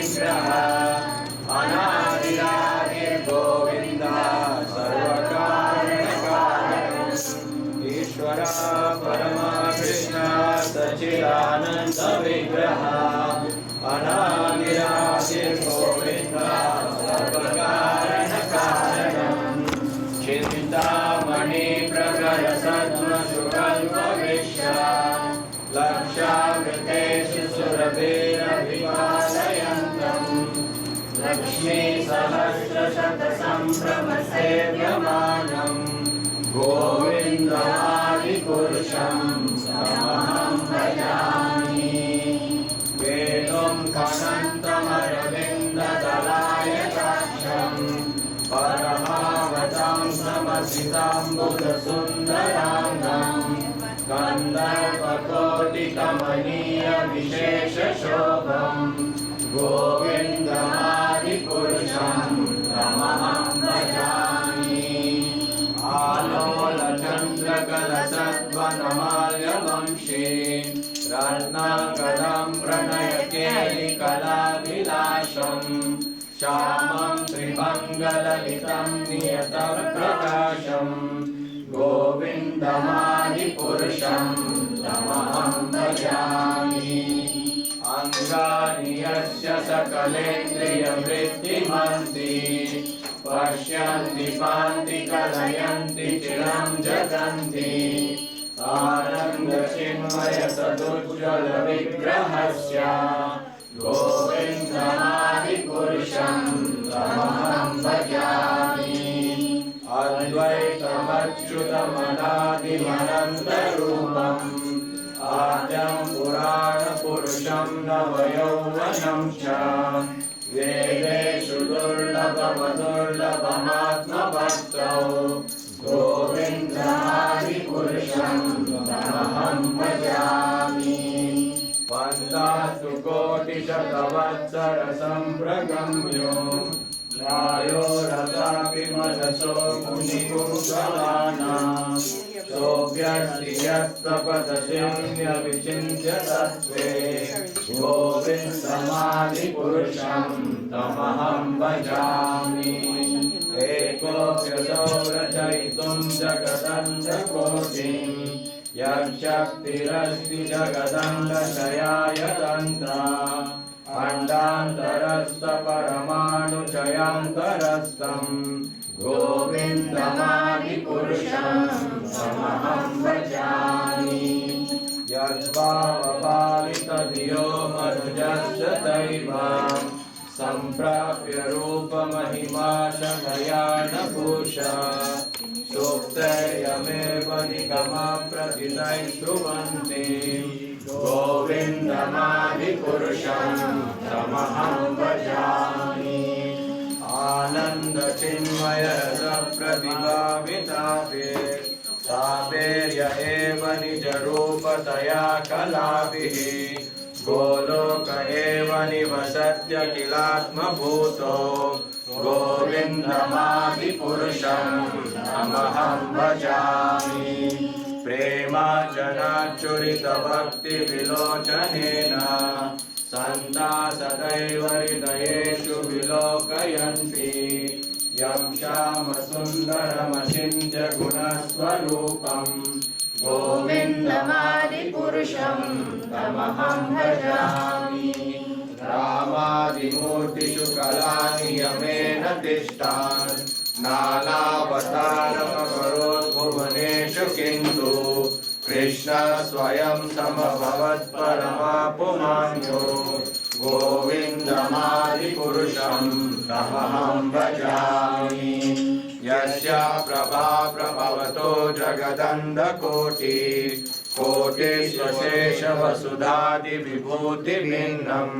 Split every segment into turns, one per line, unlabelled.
विग्रह अनादिरादिर्गोविन्दः सर्वकारणकारणम् ईश्वरः परमः कृष्णः सच्चिदानन्दविग्रहः अनादिरादिर्गोविन्दः सर्वकारणकारणम् चिन्तामणि प्रकरसत्त्वसुकल्पविश्य लक्षावृतेषु सुरभिरभिपालयन्तम् लक्ष्मीसहस्रशतसम्भ्रमसेव्यमानम् गोविन्दमादिपुरुषं तमहं भजामि वेदं कनन्तमरविन्ददलायताक्षम् परमावतां समसिताम्बुधसुन्दराङ्गम् गन्धर्वकोटिकमनीयविशेषशोभम् गोविन्दमादिपुरुषं तमहं भजामि आलोलचन्द्रकलसद्वनमाल्यवंशी रत्नाकरं प्रणयकेलिकलाविलासम् श्यामं त्रिमङ्गललितं नियतप्रकाशम् गोविन्दमादिपुरुषं तमहं भजामि अङ्गानि यस्य सकलेन्द्रियवृत्तिमन्ति पश्यन्ति पान्ति कलयन्ति चिरं जगन्ति आनन्दचिन्मयसदुज्ज्वलविग्रहस्य गोविन्दमादिपुरुषं तमहं भजामि अद्वैतमच्युतमनादिमनन्तरूपम् आद्यं पुराणपुरुषं नवयौवनं च वेदेषु दुर्लभमदुर्लभमात्मभक्तौ गोविन्दमादिपुरुषं तमहं भजामि पन्तासु कोटिशतवत्सरसम्प्रगम्यो रायो रथापि मनसो मुनिपुङ्गवानां सोऽप्यस्ति यत्तपदशून्यविचिन्त्य तत्त्वे गोविन्दमादिपुरुषं तमहं भजामि एकोऽप्यसौ रचयितुं जगदन्तकोटिं यच्छक्तिरस्ति जगदन्तशयाय तन्त्रा अण्डान्तरस्थपरमाणुचयान्तरस्थम् गोविन्दमादिपुरुषं तमहं भजामि यद्भावपालितधियो मनुजस्य दैवं सम्प्राप्य रूपमहिमा शमयानभूषा सूक्तयमेव निगमप्रतितैः श्रुवन्ति गोविन्दमादिपुरुषं तमहं भजामि आनन्दचिन्मयरसप्रतिभावितापे तापेर्य एव निजरूपतया कलाभिः गोलोक एव निवसत्यखिलात्मभूतो गोविन्दमादिपुरुषं तमहं भजामि प्रेमाजनाच्युरितभक्तिविलोचनेन सन्ता सदैव हृदयेषु विलोकयन्ति यं श्यामसुन्दरमचिन्त्य गुणस्वरूपं गोविन्दमादिपुरुषं तमहं भजामि रामादिमूर्तिषु कलानियमेन तिष्ठान् नानावतारमकरोत् भुवनेषु किन्तु कृष्णः स्वयं समभवत् परमापुमान्यो गोविन्दमादिपुरुषं तमहं भजामि यस्य प्रभा प्रभवतो जगदन्धकोटि कोटिस्वशेषवसुधादिविभूतिभिन्नं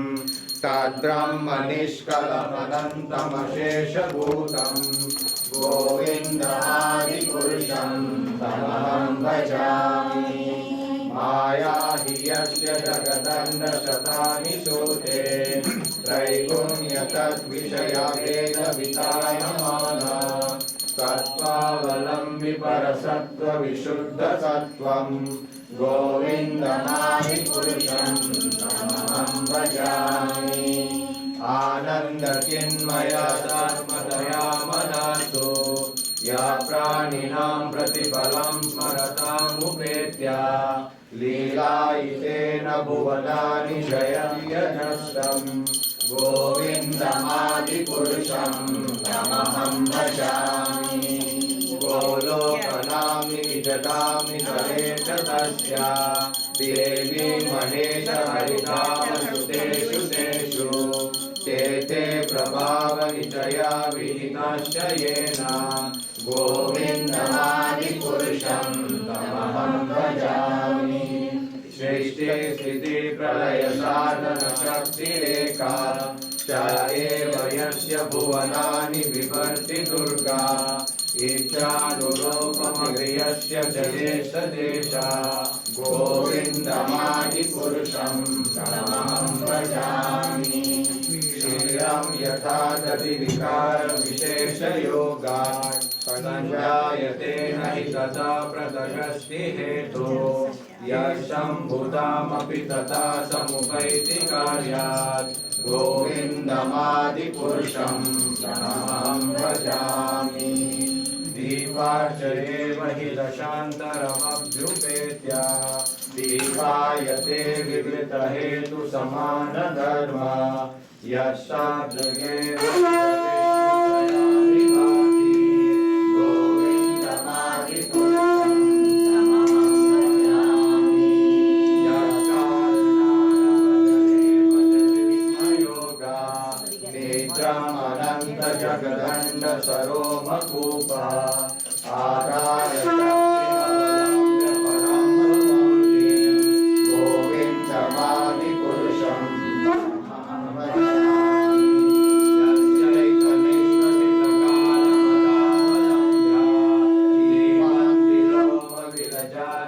तद्ब्रह्म निष्कलमनन्तमशेषभूतं गोविन्दमादिपुरुषं तमहं भजामि माया हि यस्य जगदन्धशतानि सूते त्रैगुण्यतद्विषया वेदवितायमाना सत्त्वावलम्बि परसत्त्वविशुद्धसत्त्वं गोविन्दमादिपुरुषं तमहं भजामि आनंद चिन्मय धर्मदया मनसो या प्राणिनां प्रतिफलं स्मरतामुपेत्य लीलायितेन भुवनानि जयत्यजस्रम् गोविन्दमादिपुरुषं तमहं भजामि गोलोकनाम्नि जटामि सरेश तस्य देवी महेश हरिधामसुतेषु तेषु ते प्रभावनिचया विहितश्च येन गोविन्दमादिपुरुषं तमहं भजामि सृष्टि स्थिति प्रलय साधन शक्तिरेका च एव यस्य भुवनानि बिभर्ति दुर्गा इच्छानुरूपमग्र्यस्य च देश देशा गोविन्दमादिपुरुषं तमहं भजामि श्रियं यथा गति विकार विशेषयोगात् संजायते न हि तथा पृथगस्ति हेतो यशम्भुतामपि तथा समुपैति कार्यात् गोविन्दमादिपुरुषं तमहं भजामि दीपार्चये हि दशान्तरमभ्युपेत्य दीपायते विवृतहेतु समानधर्म यस्सादृगे गोविन्दमादिपुरुषं तमहं भजामि यत्कारुणामयोगा नेत्रमनन्तजगदण्ड सरोमकूपा गोविन्दमादिपुरुषं तमहं भजामि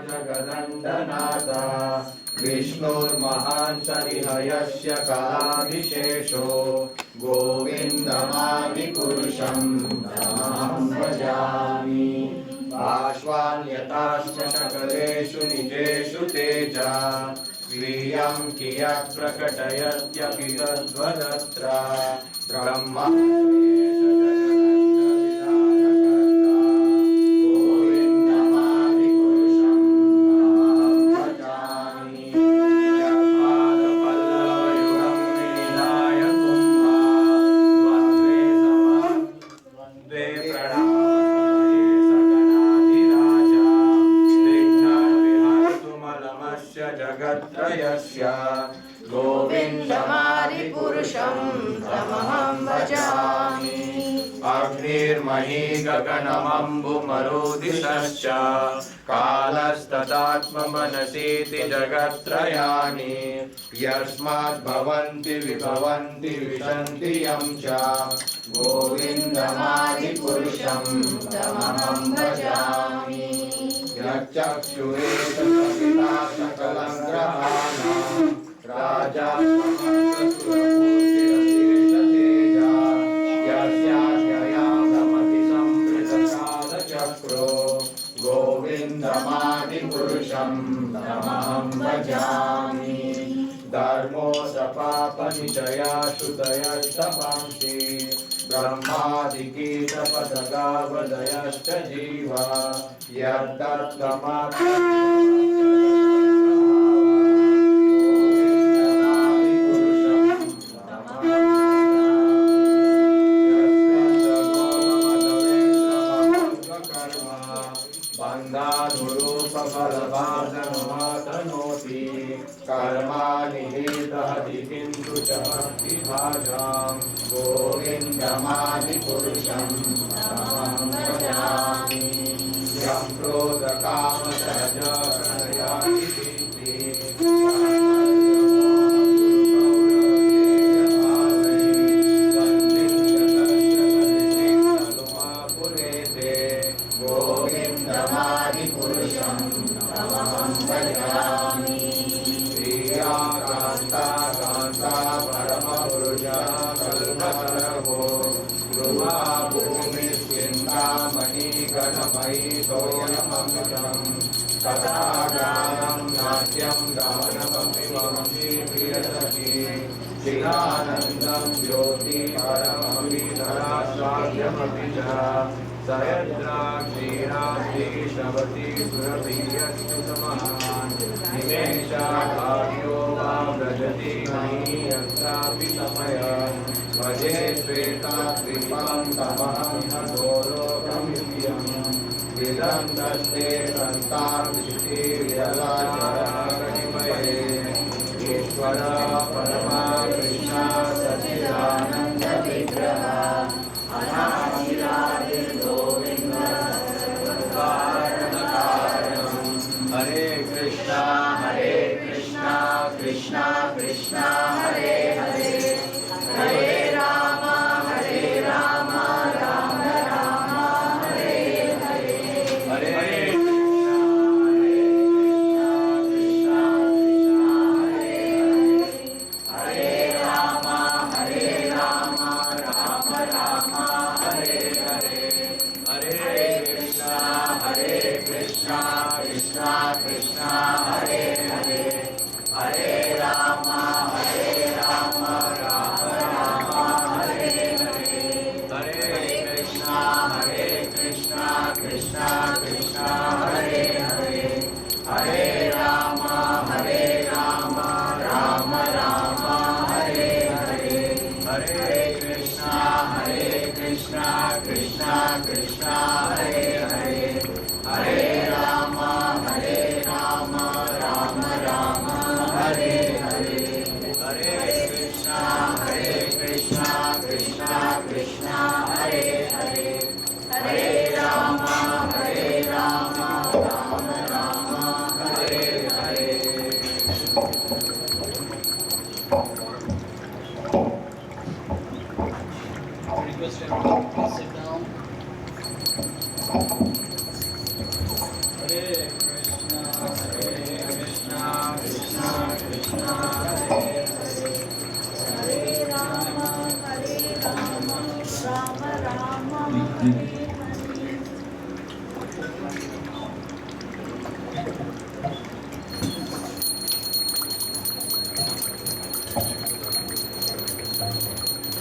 जगदण्डनाथा विष्णुर्महान् सरिहयस्य कलाविशेषो गोविन्दमादिपुरुषं तमहं भजामि आश्वान्यताश्च सकलेषु निजेषु तेजा स्वीयं कियत् प्रकटयत्यपि तद्वदत्र ब्रह्मा
गोविन्दमादिपुरुषं तमहं भजामि
अग्निर्मही गगनमम्बुमरुदिशश्च कालस्तदात्ममनसीति जगत्त्रयाणि यस्माद्भवन्ति विभवन्ति विशन्ति यं च गोविन्दमादिपुरुषं तमहं भजामि यच्चक्षुरेष सविता सकलं ग्रहाणां राजा समस्तसुरपूर्तिरशेषतेजा यस्याज्ञया भ्रमति संवृतकालचक्रो गोविन्दमादिपुरुषं तमहं भजामि धर्मोऽसपापनिचया श्रुतयस्तपांसि ब्रह्मादिकीटपदगावदयश्च जीवा यद्दत्तमाप्य बन्धानुरूपफलभाजनमातनोति कर्माणि हेतहति किन्तु च भक्तिभाजां गोविन्दमादिपुरुषं तमहं भजामि यं क्रोधकामसहजप्रणयाति गोविन्दमादिपुरुषं तमहं भजामि प्रिया कान्ता कान्ता परमपुरुषा कल्पतरवो ध्रुवा भूमिश्चिन्तामणि गणमयि सोऽयममृतं तथा गानं नाट्यं गानमपि वंशी प्रियसखी चिदानन्दं ज्योति परमविधरा स्वाद्यमपि च सयद्राक्षीणास्ति शवति सुरभियस्तु समान् निमेषाकार्यो वा व्रजति नहि यत्रापि समय भजे श्वेताद्रिपं तमहं न गोलोकमित्यम् विदन्तस्ते सन्तार्षितिर्यलाचराकटिमये ईश्वर परमा कृष्ण सच्चिदानन्दविग्रह अनादिरादिर्गोविन्दकारणकारणं हरे कृष्णा कृष्णा कृष्णा हरे हरे हरे राम राम राम हरे हरे हरे कृष्णा हरे Ram Ram Ram Hare Hare Hare Krishna Krishna Krishna Hare Hare Hare Ram Ram Ram Hare Hare Hare Krishna Krishna Krishna Hare Hare Hare Ram Ram Ram Hare Hare Hare Krishna Krishna Krishna Hare Hare Hare Ram Ram Ram Hare Hare Hare Krishna Krishna Krishna Hare Hare Hare Ram Ram Ram Hare Hare
Request everyone to sit down. Hare Krishna,
Krishna Krishna Hare Hare
Hare Ram Ram Ram Hare Hare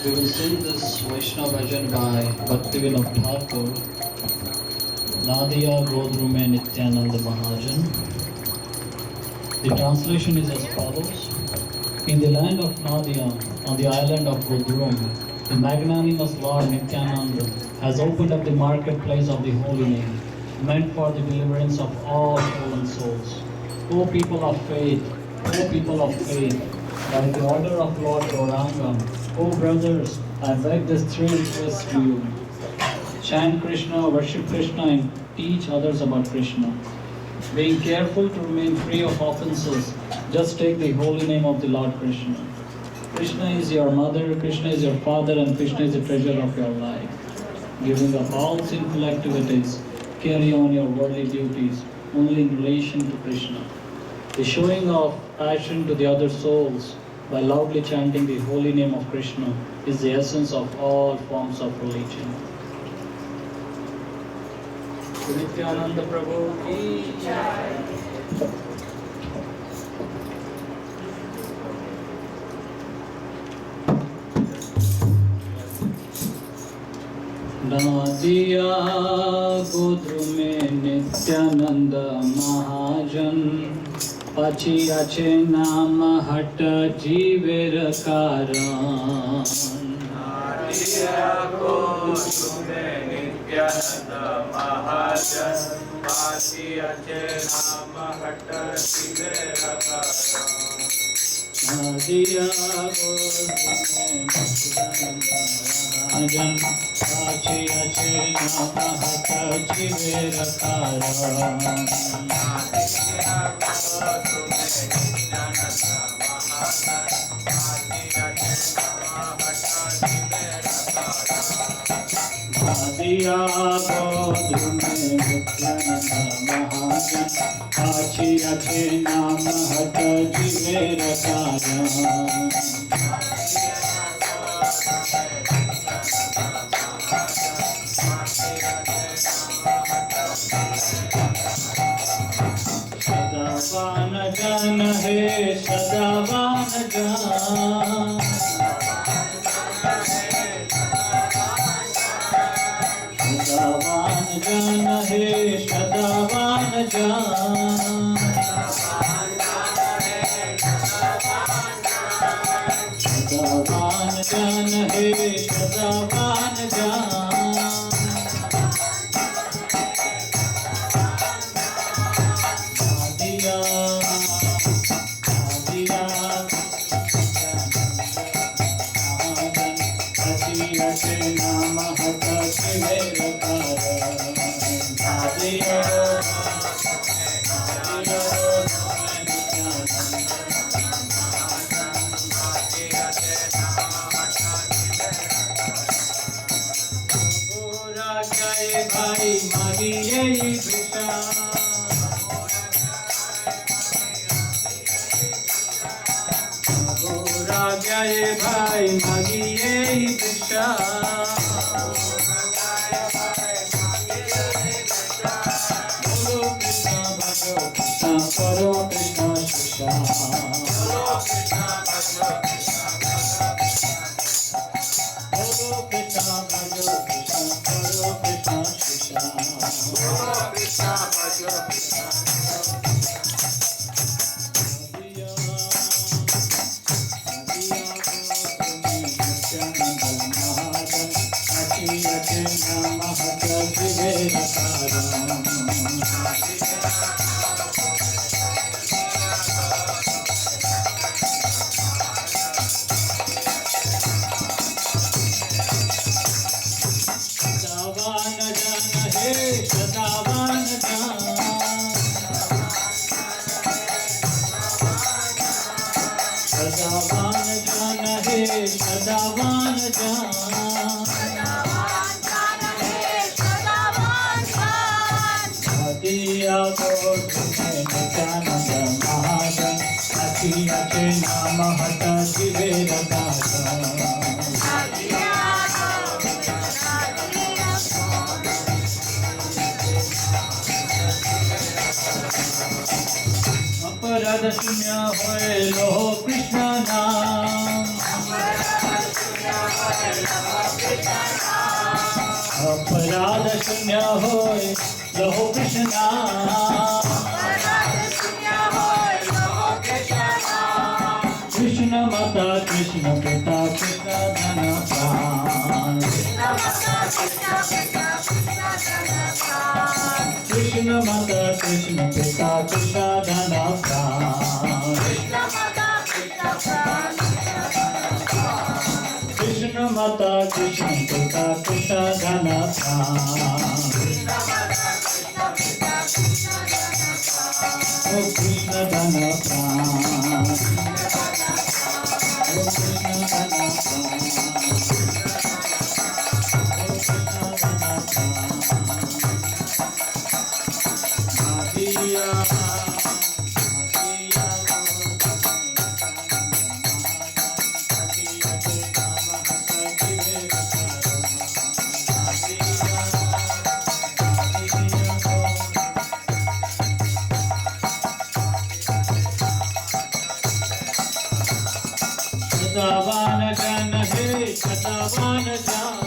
we will sing this Vaishnava bhajan by Bhaktivinoda Thakur, Nadiya Godrume Nithiyananda Mahajan. The translation is as follows. In the land of Nadia, on the island of Godrum, the magnanimous Lord Nithiyananda has opened up the marketplace of the holy name, meant for the deliverance of all fallen souls. O people of faith, by the order of Lord Gauranga, O brothers, I beg these three requests to you. Chant Krishna, worship Krishna, and teach others about Krishna. Being careful to remain free of offenses, just take the holy name of the Lord Krishna. Krishna is your mother, Krishna is your father, and Krishna is the treasure of your life. Giving up all sinful activities, carry on your worldly duties only in relation to Krishna. The showing of passion to the other souls by loudly chanting the holy name of Krishna is the essence of all forms of religion. Nithiyananda Prabhu ki jai. Nadiya Godrume Nithiyananda Mahajan Pachi ache naam hat jeever karan
Nadiya Godrume Nithiyananda Mahajan Pachi ache naam hat jeever karan
Nadiya Godrume Nithiyananda Mahajan Pachi ache naam hat jeever karan Nadiya Godrume Nithiyananda Mahajan Pachi ache naam hat jeever karan सदावान जन है सदावान जन हे सदावान जान सदावान जान हे सदावान जान भाई मारी यही भिक्षा गोरा गए भाई मारी यही भिक्षा बोलो कृष्ण भजो कृष्ण करो कृष्ण शिक्षा बोलो कृष्ण भजो कृष्ण भजो कृष्ण करो कृष्ण शिक्षा बोलो कृष्ण भजो सदावान जान हे सदावान जान दिया को नित्यानंद महाजन अति अचे नाम हट शिवे अपराध शून्य होए लोहो कृष्ण नाम अपराध शून्य होए लोहो कृष्ण नाम कृष्ण माता कृष्ण पिता कृष्ण धन प्राण कृष्ण माता कृष्ण पिता कृष्ण धन प्राण कृष्ण माता कृष्ण पिता कृष्ण धन प्राण ओ कृष्ण धन प्राण ओ कृष्ण धन सदावान जान हे सदावान जान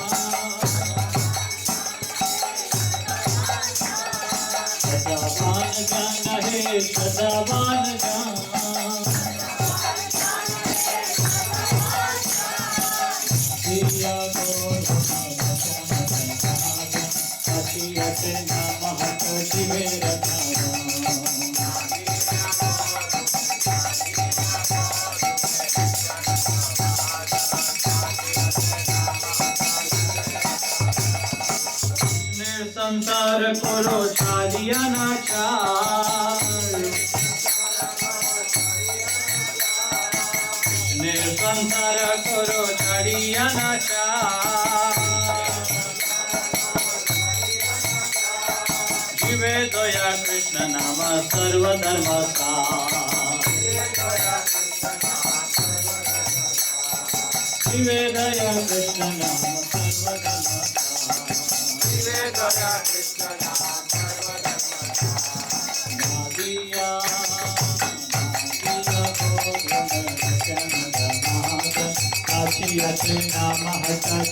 सदावान जान हे सदावान जान दिया को अति अचे नाम हट शिवे संसार करो छालिया नाचार संसार करो छालिया नाचार जीवे दया कृष्ण नाम सर्वधर्म जीवे दया कृष्ण नाम सर्वधर्म दया कृष्ण नाम हटा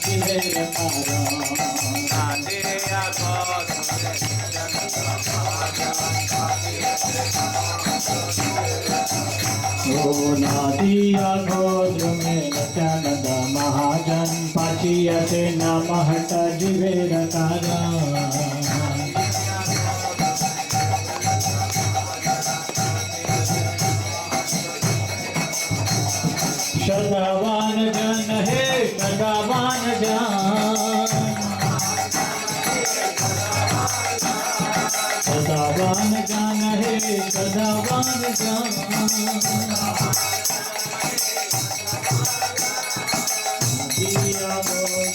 नादिया गोद्र में नित्यानंद महाजन पाचियते नमः तजिवेर तारा सदावान जन है सदावान जन सदावान जन है सदावान जन दिया बोल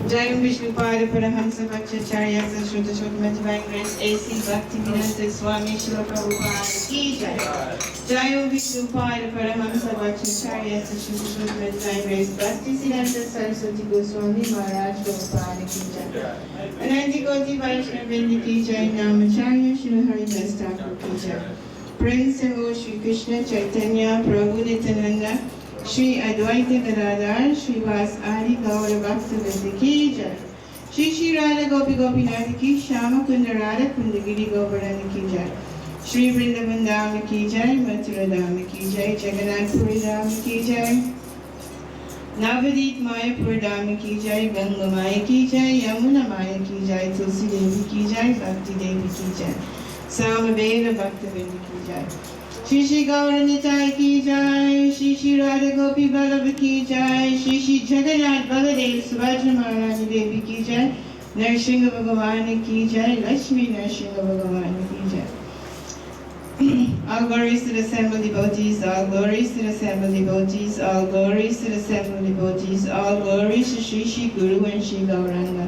Jai Vishnu Pada Paramahamsa Bhattacharya Sashuddha Shuddha Divine Grace A.C. Bhaktivedanta Swami Srila Prabhupada Ki Jai. Jai Vishnu Pada Paramahamsa Bhattacharya Sashuddha Shuddha Divine Grace Bhaktivedanta Saraswati Goswami Maharaj Prabhupada Ki Jai. Ananti Koti Vaishnavindi Ki Jai. Namacharya Srila Haridas Thakur Ki Jai. Prince of Shri Krishna Chaitanya Prabhu Nithiyananda Shri Advaita Gadadhar Srivas Adi Gaura Bhaktivinoda Ki Jai. Shri Shri Radha Gopi Gopinath Ki Shama Kunda Radha Kundagiri Govardhana Ki Jai. Shri Vrindavan Dham Ki Jai. Mathura Dham Ki Jai. Jagannath Puri Dham Ki Jai. Navadip Mayapur Dham Ki Jai. Ganga Maya Ki Jai. Yamuna Maya Ki Jai. Tulsi Devi Ki Jai. Bhakti Devi Ki Jai. Samaveda Bhaktivinoda Ki Jai. Shri Shri Gauranitai Ki Jai, Shri Shri Radha Gopi Vallabha Ki Jai, Shri Shri Jagannath Baladev Subhadra Maharani Devi Ki Jai, Narsingha Bhagavani Ki Jai, Lakshmi Narsingha Bhagavani Ki Jai. All glories to the assembled devotees, all glories to the assembled devotees, all glories to the assembled devotees, all glories to Shri Shri Guru and Shri Gauranga.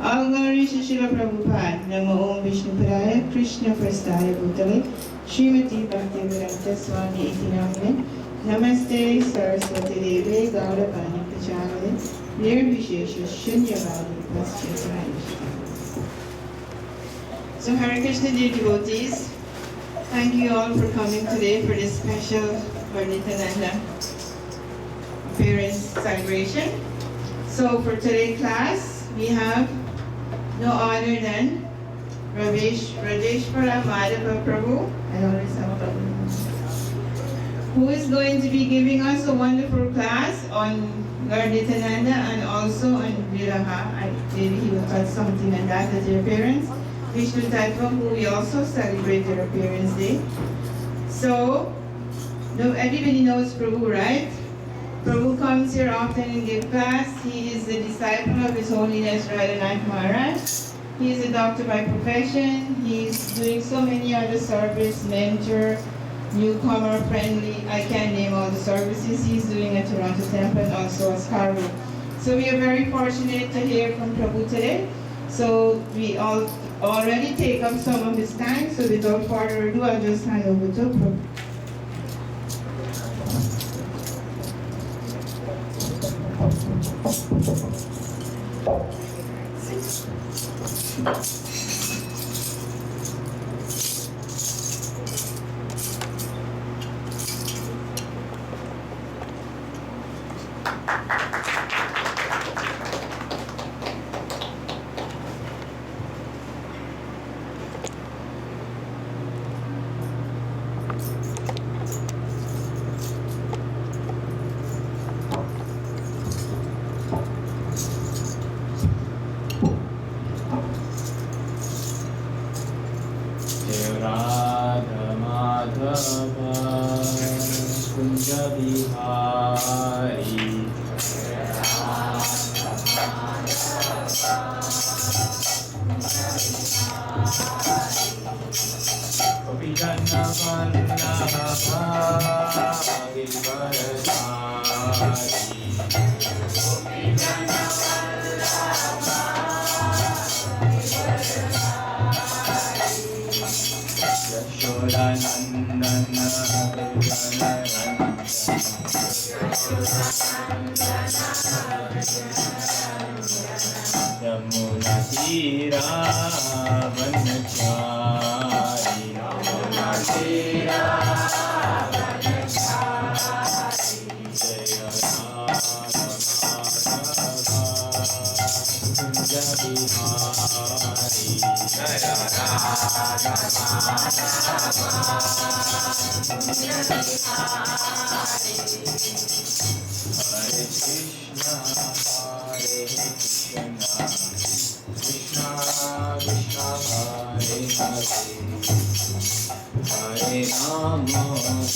All glories to Srila Prabhupada. Namo Om Vishnu Padaya, Krishna Prastaya Bhutale, Srimati Bhaktivedanta Swami Iti Namane, Namaste Saraswati Deve Gauravani Pachalale, Nirvishesha Shunyavadi Paschataya. So Hare Krishna dear devotees, thank you all for coming today for this special Nithiyananda appearance celebration. So for today's class, we have no other than Rajeshwara Madhava Prabhu, who is going to be giving us a wonderful class on Lord Nithiyananda and also on Viraha. Maybe he will touch something on that at their appearance. Vishnu Tattva, who we also celebrate their appearance day. So, everybody knows Prabhu, right? Prabhu comes here often and gives class. He is the disciple of His Holiness Radhanath Maharaj. He is a doctor by profession. He is doing so many other services, mentor, newcomer friendly. I can't name all the services he's doing at Toronto Temple and also at Scarborough. So we are very fortunate to hear from Prabhu today. So we all already take up some of his time. So without further ado, I'll just hand over to Prabhu.
Radha Madhava Kunja Bihari Gopijana Vallabha Yashodanandana Yamuna Tira Vanachari Yamuna Tira Jaya Hare Rama Rama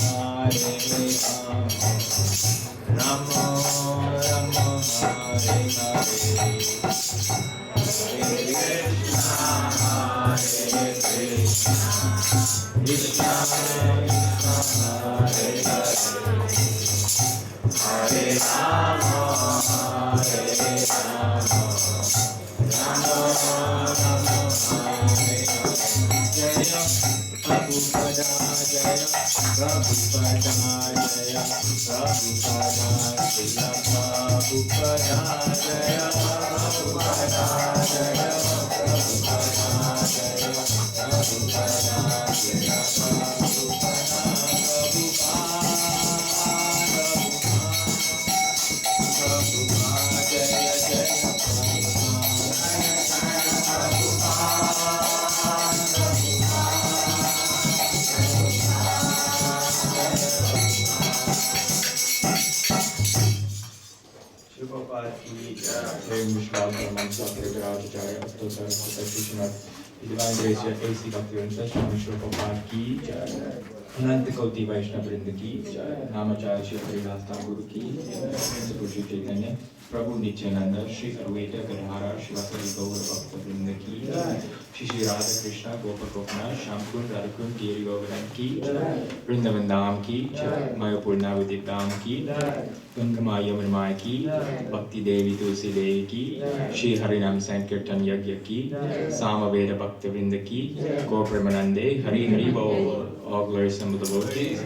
Rama Hare Hare Hare Krishna Krishna Krishna Hare Hare Hare Rama Hare Rama Rama Rama Hare Hare Jaya Prabhupada Jaya Prabhupada Jaya Prabhupada Srila Prabhupada Jaya Prabhupada Jaya Prabhupada Jaya Prabhupada Srila Prabhupada Prabhupada Jaya Jaya Divine Grace AC Bhaktivedanta Swami Shri Prabhupada की जय अनंत कोटि वैष्णव वृंद की जय नामाचार्य श्री हरिदास ठाकुर की जय प्रभु श्री चैतन्य प्रभु नित्यानंद श्री अद्वैत गदाधर शिवासादि गौर भक्त वृंद की जय श्री श्री राधा कृष्ण गोप गोपनाथ श्यामकुंड राधाकुंड गिरि गोवर्धन की जय वृंदावन धाम की जय मायापुर नवद्वीप धाम की जय गंगा यमुना की भक्ति देवी तुलसी देवी की श्री हरिनाम संकीर्तन यज्ञ की सामवेद भक्त वृंद की गौर प्रेमानंदे हरि हरि बोल all glory symbol devotees,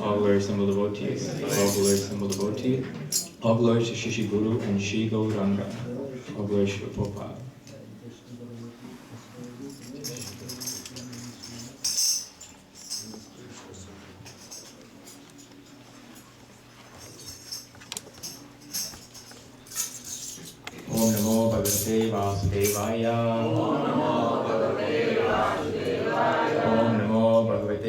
all glory symbol devotees, all glory symbol devotees, all glory to Shishi Guru and Shri Gauranga, all glory to Prabhupada. Om Namo Bhagavate Vasudevaya. Om Namo Bhagavate Vasudevaya. Om Namo Bhagavate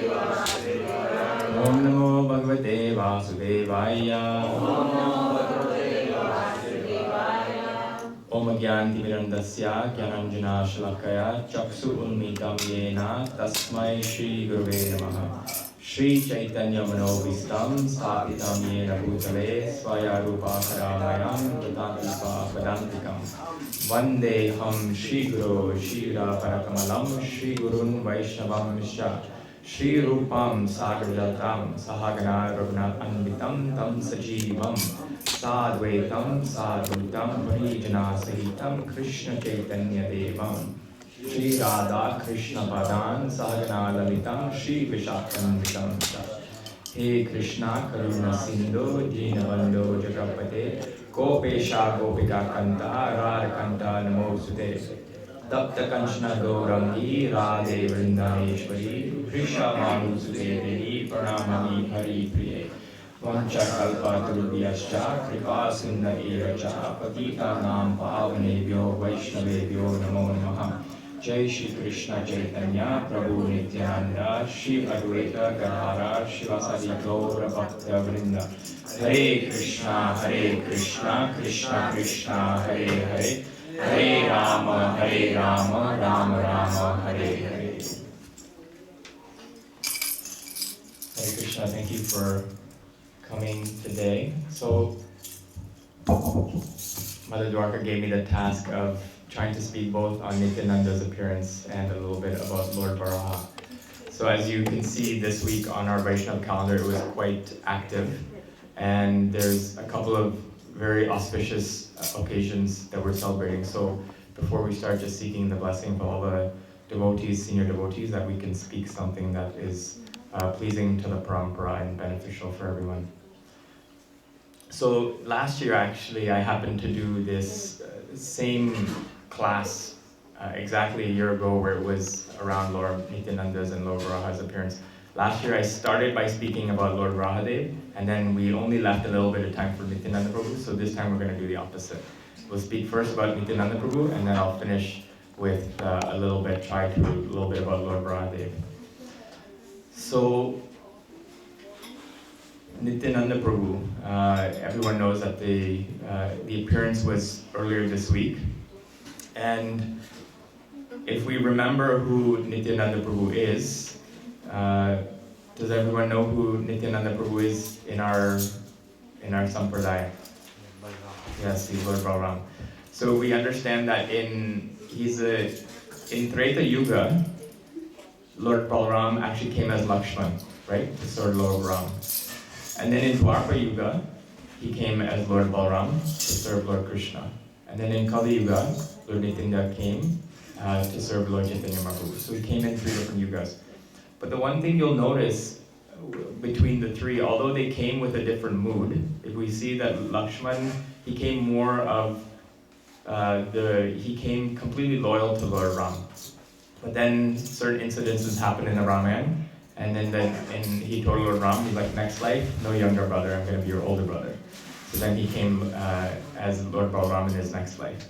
Vasudevaya. Om Namo Bhagavate Vasudevaya. Om Gyantimirandasya Gyananjana Shalakaya Chaksu Unmitam Yena Tasmai Shri Guruve Namaha. Shri Chaitanya Manovistam Sthapitam Yena Bhutale Swaya Rupa Karamayam Tatantipa Padantikam Vandeham Shri Guru Shri Parakamalam Shri Gurun Vaishnavam Misha Shri Rupam Sagrajatam Sahagana Raghunath Anvitam Tam Sajivam Sadvaitam Sadhutam Parijana Sahitam Krishna Chaitanya Devam Shri Radha Krishna Padan Sahagana Lalitam Shri Vishakam He Krishna Karuna Sindhu Dinabandhu Jagapate Gopesha Gopika Kanta Radha Kanta Namosute Tapta Kanchana Gaurangi Radhe Vrindaneshwari Krisha Manusute Devi Pranamani Hari Priye Vancha Kalpa Turubhyascha Kripa Sindha Eracha Patita Nam Pavanebhyo Vaishnavebhyo Namo Namaha Jai Shri Krishna Chaitanya Prabhu Nithiyananda Shri Advaita Gadadhara Shivasadi Gaura Bhakta Vrinda Hare Krishna Krishna Krishna Hare Hare Hare Rama, Rama Rama, Hare Hare. Hare Krishna, thank you for coming today. So, Mother Dwarka gave me the task of trying to speak both on Nithiyananda's appearance and a little bit about Lord Varaha. So as you can see this week on our Vaishnava calendar, it was quite active, and there's a couple of very auspicious occasions that we're celebrating. So before we start, just seeking the blessing of all the devotees, senior devotees, that we can speak something that is pleasing to the parampara and beneficial for everyone. So last year, actually, I happened to do this same class exactly a year ago, where it was around Lord Nithiyananda's and Lord Varaha's appearance. Last year, I started by speaking about Lord Varahadev, and then we only left a little bit of time for Nithiyananda Prabhu, so this time we're going to do the opposite. We'll speak first about Nithiyananda Prabhu, and then I'll finish with a little bit about Lord Varahadev. So, Nithiyananda Prabhu, everyone knows that the appearance was earlier this week, and if we remember who Nithiyananda Prabhu is, does everyone know who Nithiyananda Prabhu is in our sampradaya? Yes, he's Lord Balaram. So we understand that in Treta Yuga, Lord Balaram actually came as Lakshman, right? To serve Lord Ram. And then in Dwapara Yuga, he came as Lord Balaram to serve Lord Krishna. And then in Kali Yuga, Lord Nityananda came to serve Lord Chaitanya Mahaprabhu. So he came in 3 different yugas. But the one thing you'll notice between the 3, although they came with a different mood, if we see that Lakshman, he came more of he came completely loyal to Lord Ram. But then certain incidences happened in the Ramayana, and then he told Lord Ram, he's like, next life, no younger brother, I'm going to be your older brother. So then he came as Lord Balaram in his next life.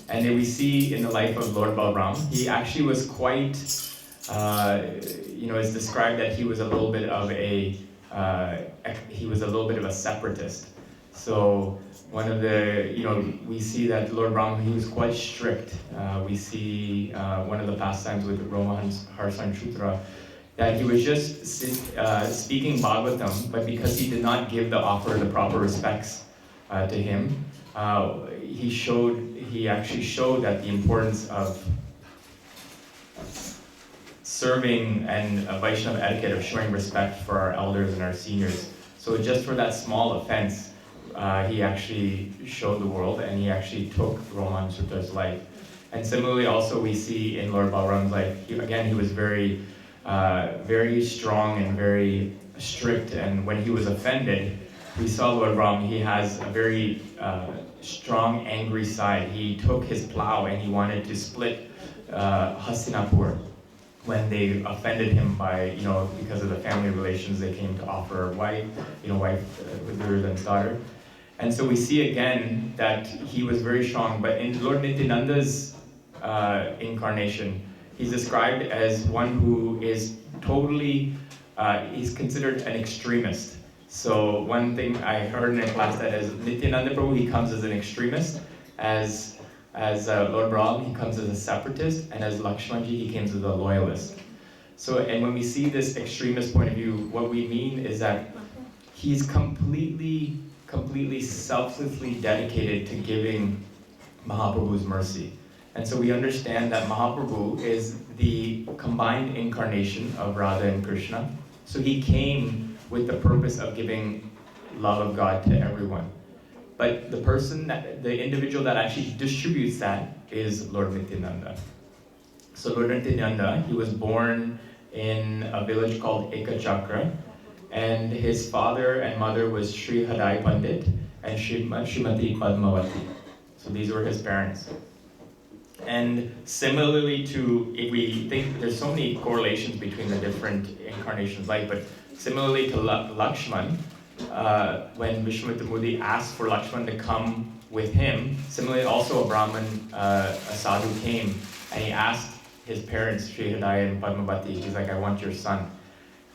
And then we see in the life of Lord Balaram, he actually was quite, it's described that he was a little bit of a separatist. So one of the, we see that Lord Ram, he was quite strict. We see one of the pastimes with Roma Harsan Shutra, that he was just speaking Bhagavatam, but because he did not give the offer the proper respects to him, he actually showed that the importance of serving and Vaishnava etiquette of showing respect for our elders and our seniors. So just for that small offense, he actually showed the world, and he actually took Roman Sutra's life. And similarly, also we see in Lord Balaram's life, he was very, very strong and very strict. And when he was offended, we saw Lord Ram, he has a very strong, angry side. He took his plow and he wanted to split Hastinapur when they offended him by, because of the family relations, they came to offer wife with Duryodhana's daughter. And so we see again that he was very strong, but in Lord Nityananda's incarnation, he's described as one who is totally, he's considered an extremist. So one thing I heard in a class that as Nityananda Prabhu, he comes as an extremist, as Lord Brahma, he comes as a separatist, and as Lakshmanji, he comes as a loyalist. So, and when we see this extremist point of view, what we mean is that he's completely selflessly dedicated to giving Mahaprabhu's mercy. And so we understand that Mahaprabhu is the combined incarnation of Radha and Krishna. So he came with the purpose of giving love of God to everyone. But the individual that actually distributes that is Lord Nityananda. So Lord Nityananda, he was born in a village called Ekachakra, and his father and mother was Sri Hadai Pandit and Srimati Padmavati. So these were his parents. And similarly to, if we think, there's so many correlations between the different incarnations, but similarly to Lakshman, when Vishwamitra asked for Lakshman to come with him, similarly also a Brahmin, a sadhu came, and he asked his parents, Sri Hadaya and Padmavati, he's like, I want your son.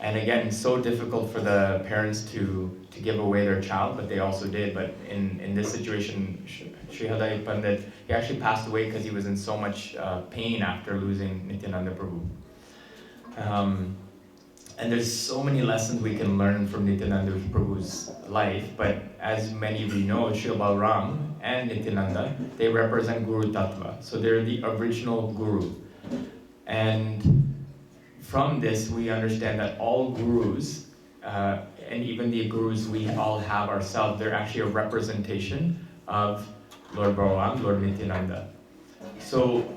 And again, so difficult for the parents to give away their child, but they also did. But in this situation, Sri Hadai Pandit, he actually passed away because he was in so much pain after losing Nithiyananda Prabhu. And there's so many lessons we can learn from Nithiyananda Prabhu's life, but as many of you know, Sri Balram and Nithiyananda, they represent Guru Tattva. So they're the original Guru. And from this, we understand that all gurus, and even the gurus we all have ourselves, they're actually a representation of Lord Balaram, Lord Nithiyananda. So,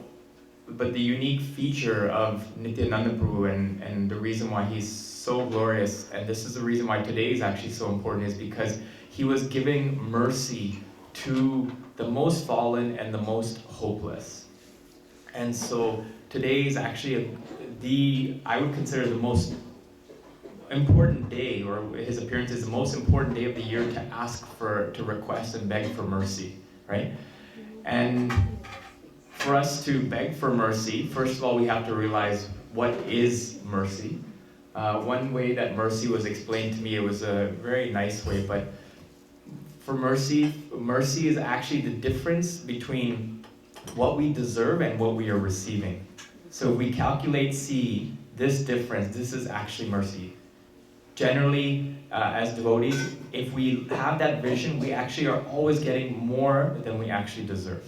but the unique feature of Nithiyananda Prabhu and the reason why he's so glorious, and this is the reason why today is actually so important, is because he was giving mercy to the most fallen and the most hopeless. And so today is actually I would consider the most important day, or his appearance is the most important day of the year to to request and beg for mercy, right? And for us to beg for mercy, first of all, we have to realize what is mercy. One way that mercy was explained to me, it was a very nice way, but for mercy is actually the difference between what we deserve and what we are receiving. So if we calculate this difference, this is actually mercy. Generally, as devotees, if we have that vision, we actually are always getting more than we actually deserve,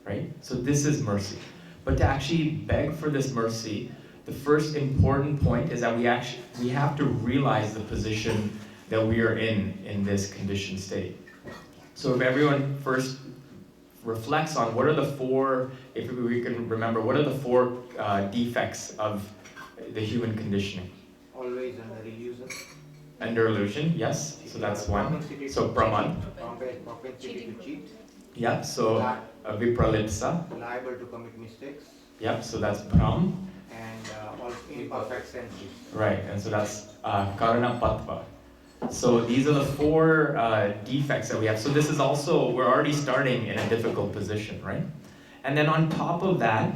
right? So this is mercy. But to actually beg for this mercy, the first important point is that we have to realize the position that we are in this conditioned state. So if everyone first reflects on what are the four, if we can remember, what are the four defects of the human conditioning?
Always under illusion.
Under illusion, yes. So that's one. So pramad.
Propensity to cheat.
Yeah. So vipralipsa.
Liable to commit mistakes.
Yeah. So that's bhram.
And also imperfect senses.
Right. And so that's karana patva. So these are the four defects that we have. So this is also, we're already starting in a difficult position, right? And then on top of that,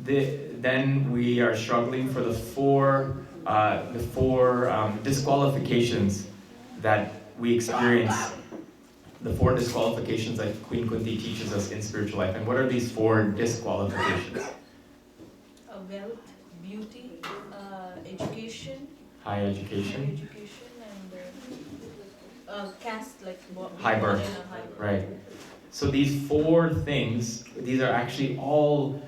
then we are struggling for the four disqualifications that we experience, the four disqualifications that Queen Kunti teaches us in spiritual life. And what are these four disqualifications?
Wealth, beauty, education.
High education.
Caste, like
high birth. Right. So these four things, these are actually all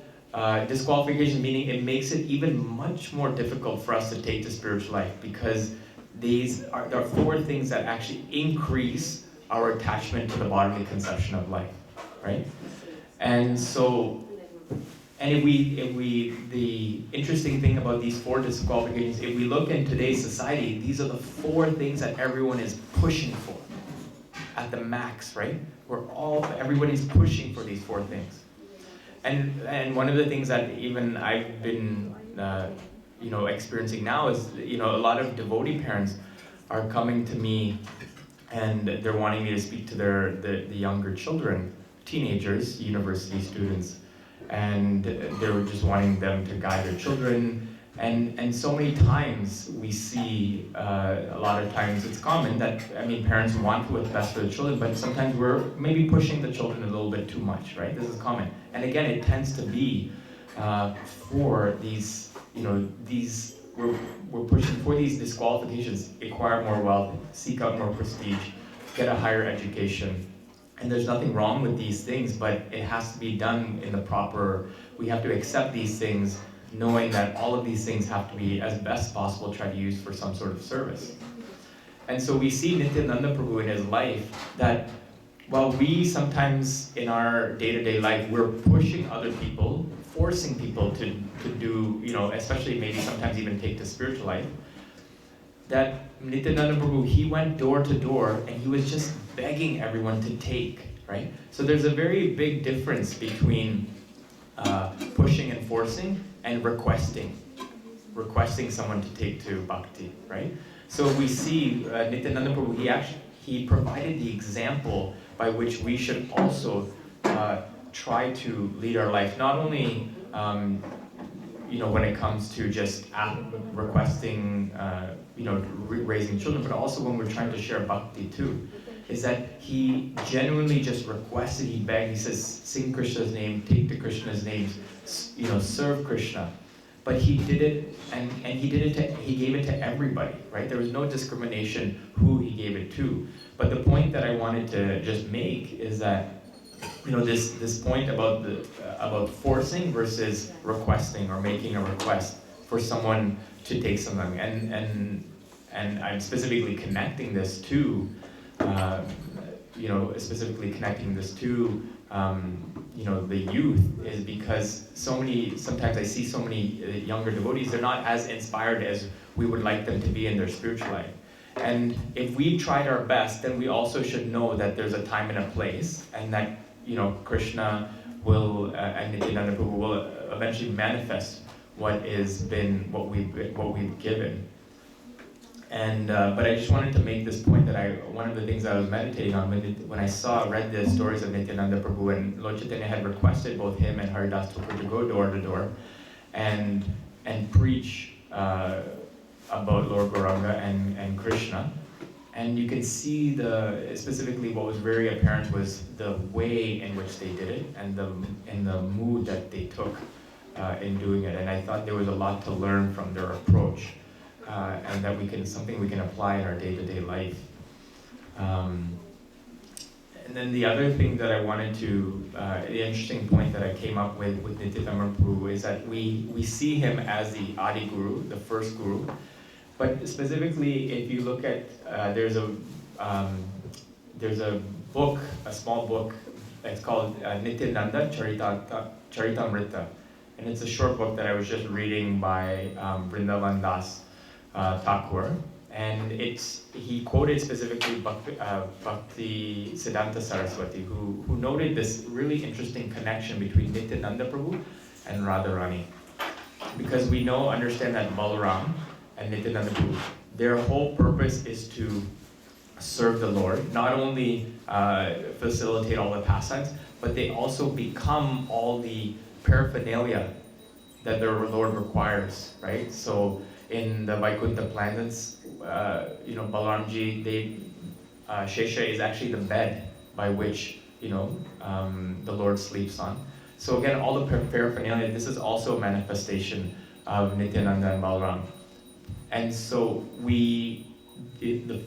disqualifications, meaning it makes it even much more difficult for us to take to spiritual life, because there are four things that actually increase our attachment to the bodily conception of life, right? And so, and the interesting thing about these four disqualifications, if we look in today's society, these are the four things that everyone is pushing for at the max, right? Everybody's pushing for these four things. And one of the things that even I've been, experiencing now is, a lot of devotee parents are coming to me and they're wanting me to speak to the younger children, teenagers, university students, and they were just wanting them to guide their children. And so many times we see, a lot of times it's common that, parents want what's best for the children, but sometimes we're maybe pushing the children a little bit too much, right? This is common. And again, it tends to be for these, we're pushing for these disqualifications: acquire more wealth, seek out more prestige, get a higher education. And there's nothing wrong with these things, but it has to be done in the proper, we have to accept these things, knowing that all of these things have to be, as best possible, try to use for some sort of service. And so we see Nithiyananda Prabhu in his life that while we sometimes in our day-to-day life, we're pushing other people, forcing people to do, especially maybe sometimes even take to spiritual life, that Nithiyananda Prabhu, he went door to door and he was just begging everyone to take, right? So there's a very big difference between pushing and forcing and requesting someone to take to bhakti, right? So we see Nithiyananda Prabhu, he provided the example by which we should also try to lead our life. Not only, when it comes to just requesting, raising children, but also when we're trying to share bhakti too, is that he genuinely just requested, he begged, he says, sing Krishna's name, take to Krishna's names, serve Krishna. But he did it, and he gave it to everybody, right? There was no discrimination who he gave it to. But the point that I wanted to just make is that, this point about forcing versus requesting or making a request for someone to take something, and I'm specifically connecting this to, the youth, is because sometimes I see so many younger devotees, they're not as inspired as we would like them to be in their spiritual life. And if we tried our best, then we also should know that there's a time and a place, and that Krishna will and Nithiyananda Prabhu will eventually manifest what we've given. And but I just wanted to make this point that one of the things I was meditating on when I read the stories of Nithiyananda Prabhu, and Lord Chaitanya had requested both him and Haridas Thakur to go door to door and preach about Lord Gauranga and Krishna. And you can see specifically what was very apparent was the way in which they did it, and the mood that they took in doing it. And I thought there was a lot to learn from their approach, and that something we can apply in our day-to-day life. And then the other thing that I wanted to, the interesting point that I came up with Nithiyananda Prabhu is that we see him as the Adi Guru, the first Guru. But specifically, if you look at, there's a book, a small book, it's called Nithiyananda Charitamrita. And it's a short book that I was just reading by Vrindavan Das Thakur. And he quoted specifically Bhakti Siddhanta Saraswati, who noted this really interesting connection between Nithiyananda Prabhu and Radharani. Because we understand that Balaram and Nithiyananda Prabhu, their whole purpose is to serve the Lord, not only facilitate all the pastimes, but they also become all the paraphernalia that the Lord requires, right? So in the Vaikuntha planets, Balaramji, Shesha is actually the bed by which, the Lord sleeps on. So again, all the paraphernalia, this is also a manifestation of Nityananda and Balaram. And so the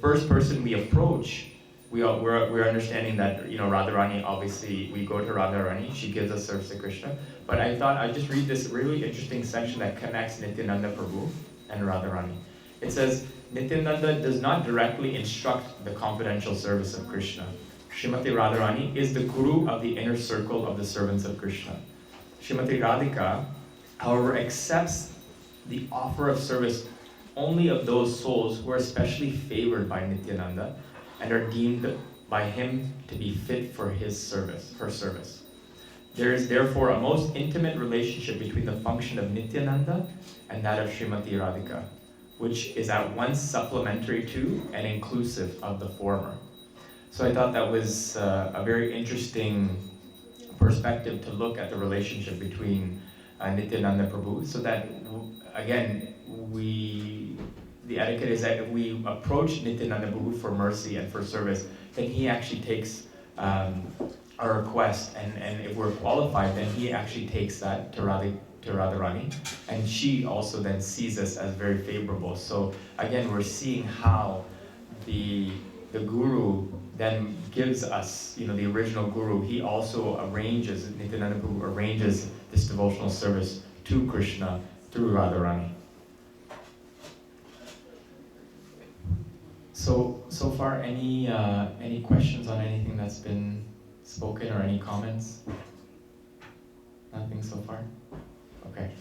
first person we approach, we're understanding that, Radharani, obviously, we go to Radharani, she gives us service to Krishna. But I thought I'd just read this really interesting section that connects Nityananda Prabhu and Radharani. It says, Nityananda does not directly instruct the confidential service of Krishna. Srimati Radharani is the guru of the inner circle of the servants of Krishna. Srimati Radhika, however, accepts the offer of service only of those souls who are especially favored by Nityananda and are deemed by him to be fit for her service. There is therefore a most intimate relationship between the function of Nityananda and that of Srimati Radhika, which is at once supplementary to and inclusive of the former. So I thought that was a very interesting perspective to look at the relationship between Nityananda Prabhu, so that, again, the etiquette is that if we approach Nityananda Prabhu for mercy and for service, then he actually takes our request, and if we're qualified, then he actually takes that to Radharani, and she also then sees us as very favorable. So again, we're seeing how the Guru then gives us, the original Guru, he also arranges, Nityananda Prabhu arranges this devotional service to Krishna through Radharani. So far, any questions on anything that's been spoken or any comments? Nothing so far? Okay.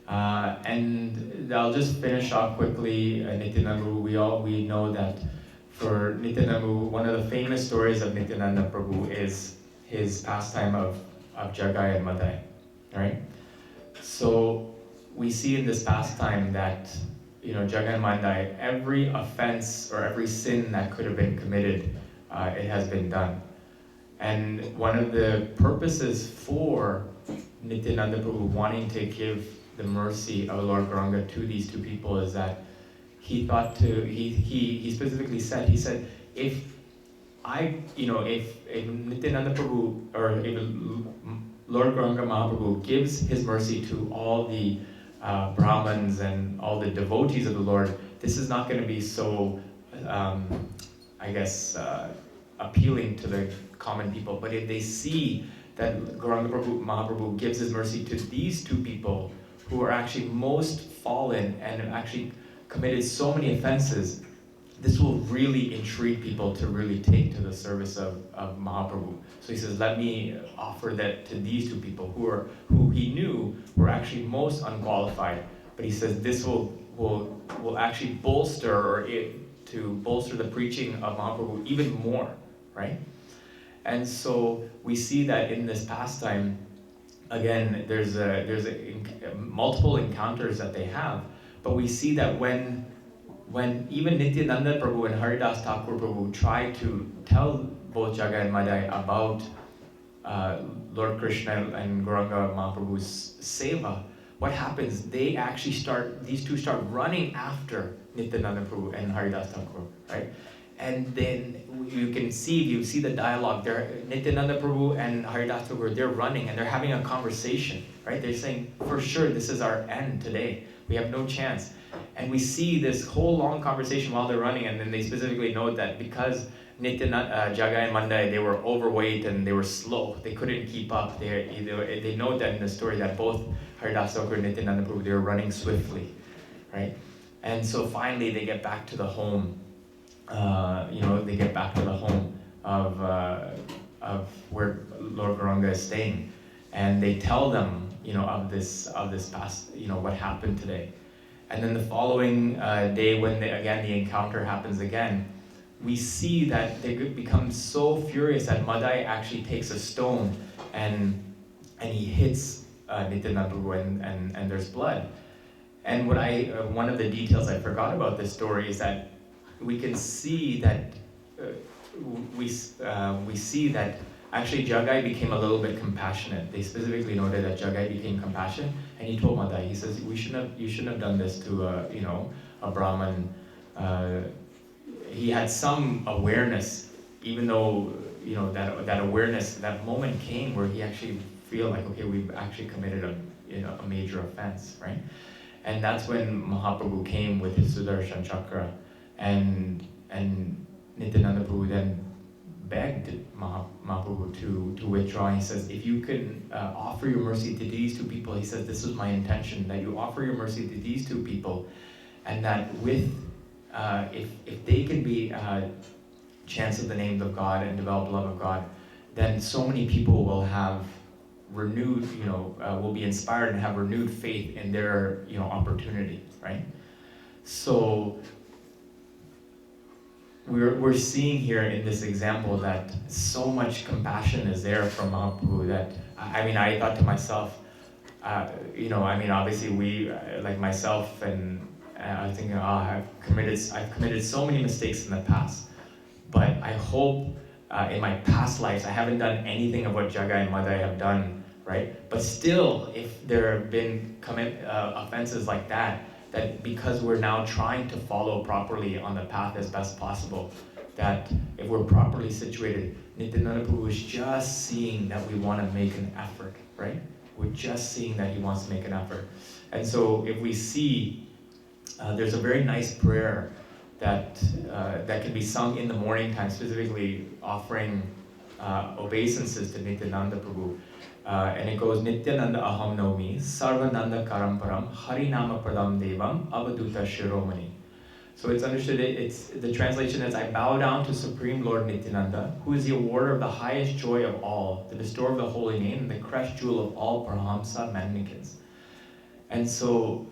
And I'll just finish off quickly. Nityananda, we know that for Nityananda, one of the famous stories of Nityananda Prabhu is his pastime of Jagai and Madai, right? So we see in this pastime that, Jagai and Madai, every offense or every sin that could have been committed, it has been done. And one of the purposes for Nityananda Prabhu wanting to give the mercy of Lord Gauranga to these two people is that he specifically said, if Nityananda Prabhu, or if Lord Gauranga Mahaprabhu gives his mercy to all the Brahmins and all the devotees of the Lord, this is not going to be so, appealing to the common people. But if they see that Gauranga Mahaprabhu gives his mercy to these two people who are actually most fallen and have actually committed so many offenses, this will really intrigue people to really take to the service of Mahaprabhu. So he says, let me offer that to these two people who he knew were actually most unqualified. But he says this will actually bolster the preaching of Mahaprabhu even more, right? And so we see that in this pastime, again, there's multiple encounters that they have, but we see that when even Nityananda Prabhu and Haridas Thakur Prabhu try to tell both Jagai and Madai about Lord Krishna and Gauranga Mahaprabhu's seva, what happens? These two start running after Nityananda Prabhu and Haridas Thakur, right? And then you see the dialogue there. Nityananda Prabhu and Haridas Thakur, they're running and they're having a conversation, right? They're saying, for sure, this is our end today. We have no chance. And we see this whole long conversation while they're running, and then they specifically note that because Jagai and Mandai, they were overweight and they were slow, they couldn't keep up. They note that in the story that both Haridas Thakur and Nityananda Prabhu, they were running swiftly, right? And so finally they get back to the home. They get back to the home of where Lord Gauranga is staying, and they tell them, of this past, what happened today. And then the following day, when the encounter happens again, we see that they become so furious that Madai actually takes a stone and he hits Nityananda Prabhu and there's blood. And one of the details I forgot about this story is that we can see that we see that actually Jagai became a little bit compassionate. They specifically noted that Jagai became compassionate, and he told Madai, he says, you shouldn't have done this to a Brahmin. He had some awareness, even though that awareness, that moment came where he actually feel like, okay, we've actually committed a major offense, right? And that's when Mahaprabhu came with his Sudarshan Chakra, and Nityananda Prabhu then begged Mahaprabhu to withdraw. He says, if you can offer your mercy to these two people, he says, this was my intention, that you offer your mercy to these two people, and that if they can be chants of the names of God and develop love of God, then so many people will have renewed, will be inspired and have renewed faith in their, opportunity, right? So we're seeing here in this example that so much compassion is there from Mahaprabhu that, I thought to myself, obviously we, like myself, and I was thinking, I've committed so many mistakes in the past, but I hope in my past lives I haven't done anything of what Jagai and Madai have done, right? But still, if there have been offenses like that because we're now trying to follow properly on the path as best possible, that if we're properly situated, Nityananda Prabhu is just seeing that we want to make an effort, right? We're just seeing that he wants to make an effort. And so if we see, there's a very nice prayer that can be sung in the morning time, specifically offering obeisances to Nityananda Prabhu. And it goes, Nityananda aham naumi, sarvananda karamparam, harinama pradam devam, avaduta shiromani. So it's understood, the translation is, I bow down to Supreme Lord Nityananda, who is the awarder of the highest joy of all, the bestower of the holy name, and the crest jewel of all Paramahamsa Magnicans. And so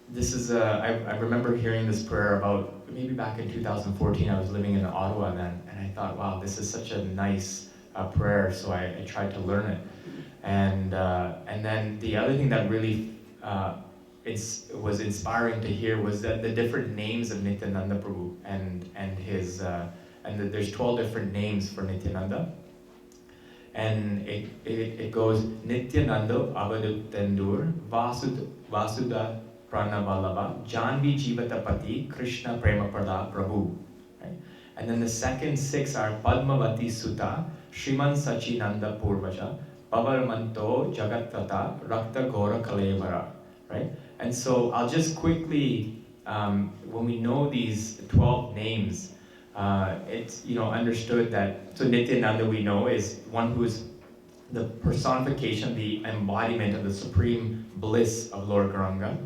this is, I remember hearing this prayer about, maybe back in 2014, I was living in Ottawa then, and I thought, wow, this is such a nice prayer, so I tried to learn it. And then the other thing that really was inspiring to hear was that the different names of Nityananda Prabhu and his, there's 12 different names for Nityananda. And it goes Nithiyananda Avadutendur Vasuda Pranabalaba Janvi Jivatapati Krishna Premapada Prabhu. Right? And then the second 6 are Padmavati Sutta, Shriman Sachinanda Purvaja, Pavarmanto Jagattata Rakta Gora Kalevara. Right? And so I'll just quickly, when we know these 12 names, it's understood that, so Nityananda we know is one who is the personification, the embodiment of the supreme bliss of Lord Gauranga.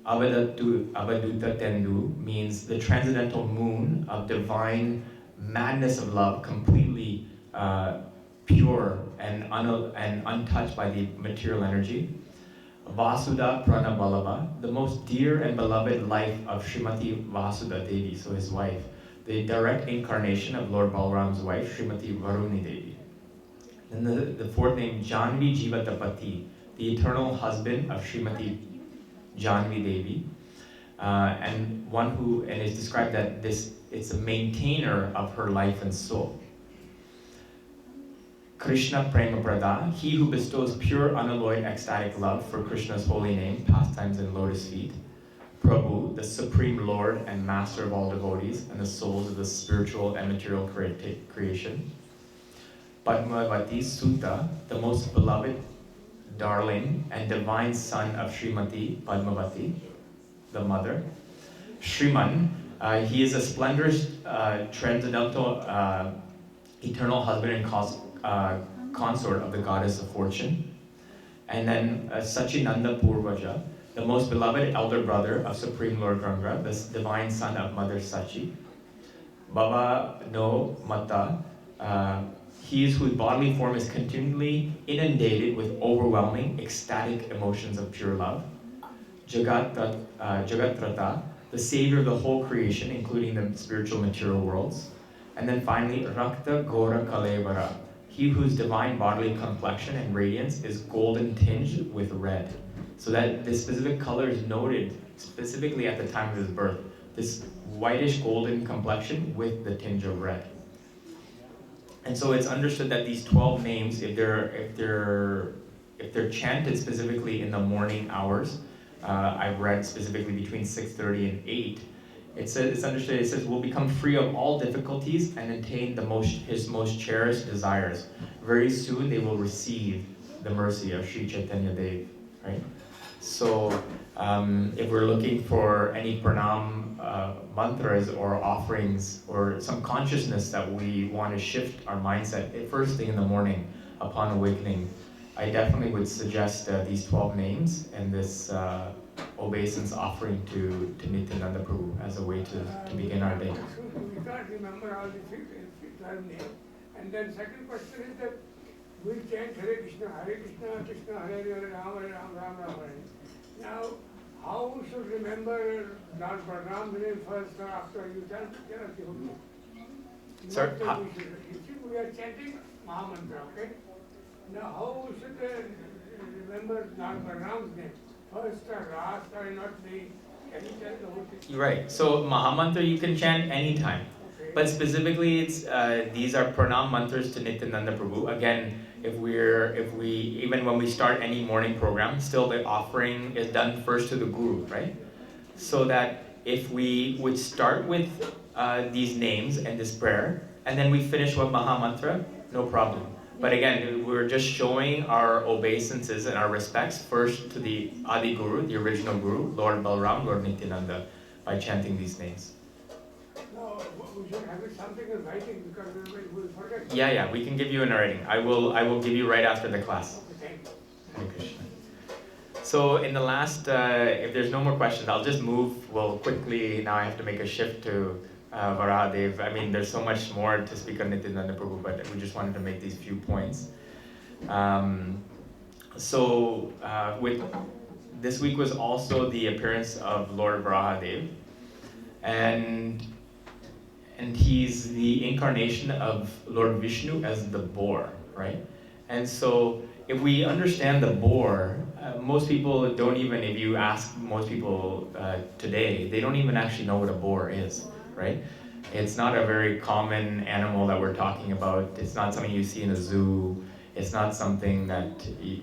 Avaduta Tendu means the transcendental moon of divine madness of love, completely pure and untouched by the material energy. Vasuda Pranabalava, the most dear and beloved life of Srimati Vasuda Devi, so his wife, the direct incarnation of Lord Balram's wife, Srimati Varuni Devi. Then the fourth name, Janvi Jivatapati, the eternal husband of Srimati Janvi Devi, and one who, and it's described that it's a maintainer of her life and soul. Krishna Prema Prada, he who bestows pure unalloyed ecstatic love for Krishna's holy name, pastimes and lotus feet. Prabhu, the supreme Lord and master of all devotees and the souls of the spiritual and material creation. Padmavati Sutta, the most beloved, darling and divine son of Srimati Padmavati, the mother. Shriman, he is a splendorous, transcendental, eternal husband and consort of the goddess of fortune. And then Sachinanda Purvaja, the most beloved elder brother of Supreme Lord Gauranga, the divine son of Mother Sachi. Baba no Mata, he is whose bodily form is continually inundated with overwhelming, ecstatic emotions of pure love. Jagatrata, the savior of the whole creation, including the spiritual material worlds. And then finally, Rakta Gora Kalevara, he whose divine bodily complexion and radiance is golden tinged with red. So that this specific color is noted specifically at the time of his birth. This whitish golden complexion with the tinge of red. And so it's understood that these 12 names, if they're chanted specifically in the morning hours, I've read specifically between 6:30 and 8. It's understood. It says, will become free of all difficulties and attain his most cherished desires. Very soon they will receive the mercy of Sri Chaitanya Dev. Right. So if we're looking for any pranam mantras or offerings or some consciousness that we want to shift our mindset first thing in the morning upon awakening, I definitely would suggest these 12 names and this obeisance offering to Nithiyananda Prabhu as a way to begin our day.
We can't remember all the 12 names. And then second question is that we chant Hare Krishna, Krishna Hare Hare, Rama Rama, Rama Rama. Now, how we should remember Lord Balram's name first or after you tell us the whole name?
Sir,
we are chanting Mahamantra, okay? Now, how we should remember Lord Balram's name? First or last or not the, can you tell the whole thing?
Right. So Mahamantra you can chant anytime.
Okay.
But specifically it's these are pranam mantras to Nityananda Prabhu. Again, if we even when we start any morning program, still the offering is done first to the Guru, right? So that if we would start with these names and this prayer, and then we finish with Mahamantra, no problem. But again, we're just showing our obeisances and our respects first to the Adi Guru, the original Guru, Lord Balram, Lord Nityananda, by chanting these names.
No, we should have something in writing because we'll forget.
Yeah, we can give you in writing. I will give you right after the class.
Okay, thank you.
Hare Krishna. So in the last, if there's no more questions, I'll just move. Well, quickly, now I have to make a shift to Varahadev. I mean, there's so much more to speak on Nityananda Prabhu, but we just wanted to make these few points. With this week was also the appearance of Lord Varahadev, and he's the incarnation of Lord Vishnu as the boar, right? And so if we understand the boar, most people don't even, if you ask most people today, they don't even actually know what a boar is, right? It's not a very common animal that we're talking about. It's not something you see in a zoo. It's not something that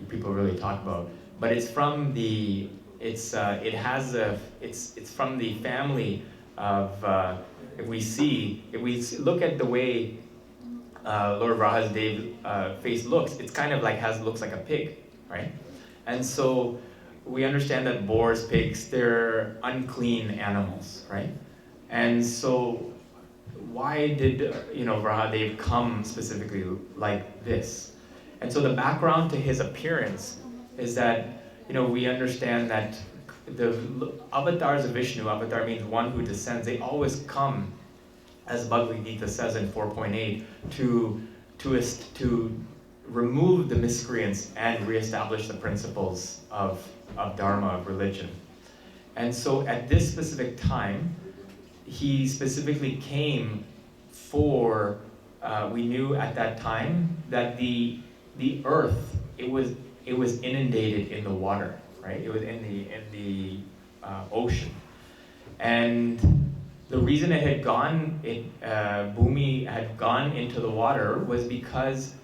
people really talk about, but it's from the it's from the family of if we look at the way Lord Varaha's face looks, it's kind of like looks like a pig, right? And so we understand that boars, pigs, they're unclean animals, right? And so why did Varahadev come specifically like this? And so the background to his appearance is that we understand that the avatars of Vishnu, avatar means one who descends, they always come, as Bhagavad Gita says in 4.8, to remove the miscreants and reestablish the principles of Dharma, of religion. And so at this specific time, he specifically came for, we knew at that time that the earth, it was inundated in the water, right? It was in the ocean. And the reason it had gone, Bhumi had gone into the water was because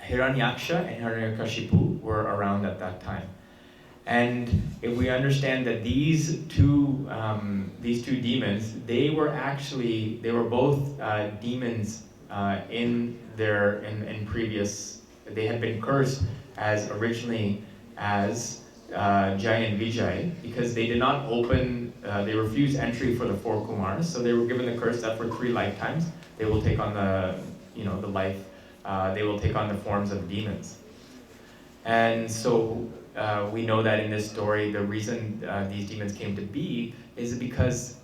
Hiranyaksha and Hiranyakashipu were around at that time. And if we understand that these two demons, they were both demons in previous. They had been cursed as originally as Jai and Vijay because they did not open. They refused entry for the 4 Kumars, so they were given the curse that for 3 lifetimes they will take on the life. They will take on the forms of demons. And so we know that in this story, the reason these demons came to be is because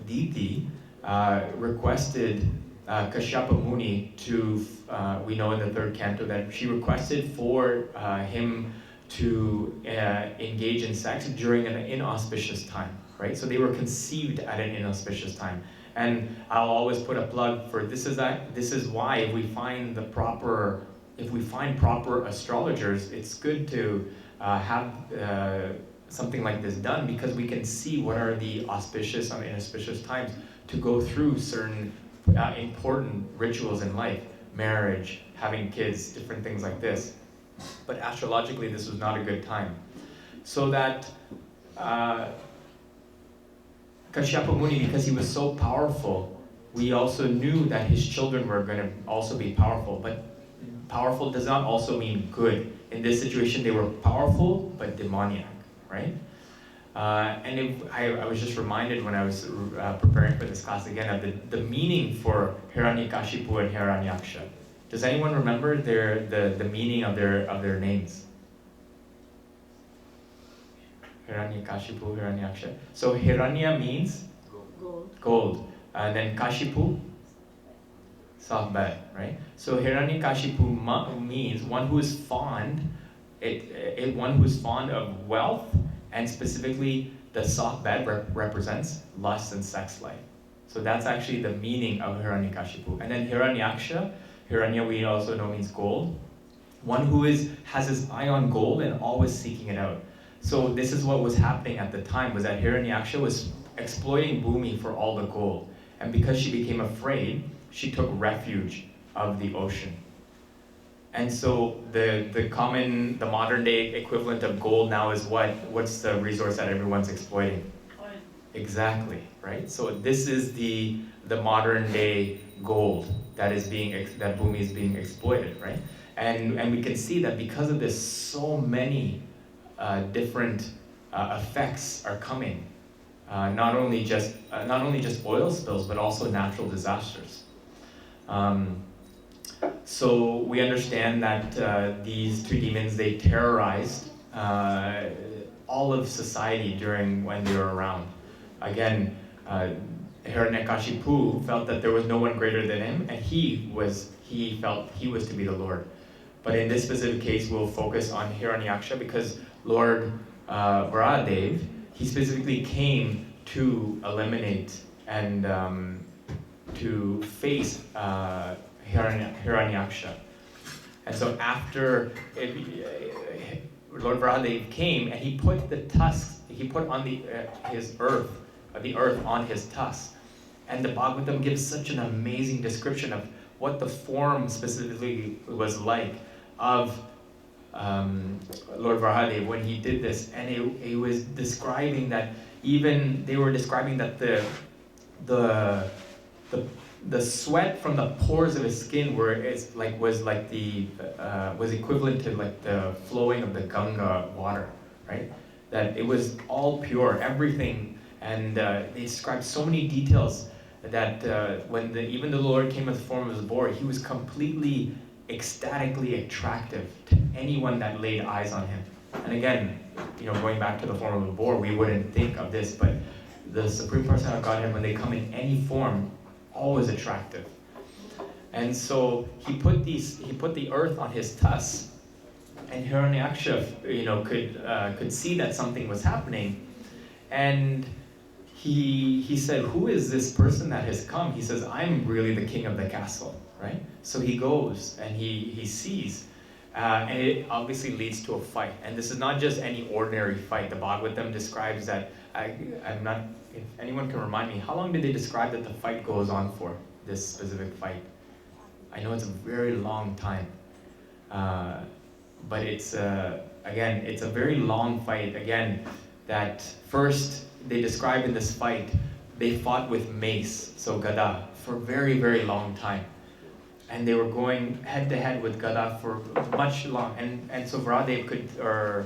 Diti requested Kashyapa Muni to, we know in the 3rd canto that she requested for him to engage in sex during an inauspicious time, right? So they were conceived at an inauspicious time. And I'll always put a plug for this is why if we find proper astrologers, it's good to have something like this done because we can see what are the auspicious and inauspicious times to go through certain important rituals in life, marriage, having kids, different things like this. But astrologically, this was not a good time. So that Kashyapa Muni, because he was so powerful, we also knew that his children were going to also be powerful. But powerful does not also mean good. In this situation, they were powerful, but demoniac, right? I was just reminded when I was preparing for this class again of the meaning for Hiranyakashipu and Hiranyaksha. Does anyone remember the meaning of their names? Hiranyakashipu, Hiranyaksha. So Hiranya means gold. And then Kashipu, soft bed, right? So Hiranyakashipu means one who is fond, one who is fond of wealth, and specifically the soft bed represents lust and sex life. So that's actually the meaning of Hiranyakashipu. And then Hiranyaksha, Hiranya we also know means gold. One who has his eye on gold and always seeking it out. So this is what was happening at the time, was that Hiranyaksha was exploiting Bhumi for all the gold. And because she became afraid, she took refuge of the ocean. And so the modern day equivalent of gold now is what? What's the resource that everyone's exploiting? Oil. Exactly, right? So this is the modern day gold that Bhumi is being exploited, right? And we can see that because of this, so many different effects are coming. Not only just oil spills, but also natural disasters. So we understand that these 2 demons, they terrorized all of society when they were around. Again, Hiranyakashipu felt that there was no one greater than him, and he felt he was to be the Lord. But in this specific case, we'll focus on Hiranyaksha because Lord Varahadev, he specifically came to eliminate and to face Hiranyaksha. And so after Lord Varahadev came and he put the tusks, he put on the earth on his tusks. And the Bhagavatam gives such an amazing description of what the form specifically was like of Lord Varahadev when he did this, and it was describing that they were describing that the sweat from the pores of his skin was equivalent to like the flowing of the Ganga water, right? That it was all pure, everything, and they described so many details that when even the Lord came in the form of his boar, he was completely ecstatically attractive to anyone that laid eyes on him. And again, going back to the form of a boar, we wouldn't think of this, but the Supreme Person of Godhead, when they come in any form, always attractive. And so he put the earth on his tusks, and Hiranyaksha, could see that something was happening, and he said, "Who is this person that has come?" He says, "I'm really the king of the castle," right? So he goes and he sees, and it obviously leads to a fight. And this is not just any ordinary fight. The Bhagavatam describes that. I'm not. If anyone can remind me, how long did they describe that the fight goes on for? This specific fight. I know it's a very long time. But it's it's a very long fight. Again, that first they describe in this fight, they fought with mace, so gada, for a very, very long time. And they were going head to head with gada for much long. And so Varahadev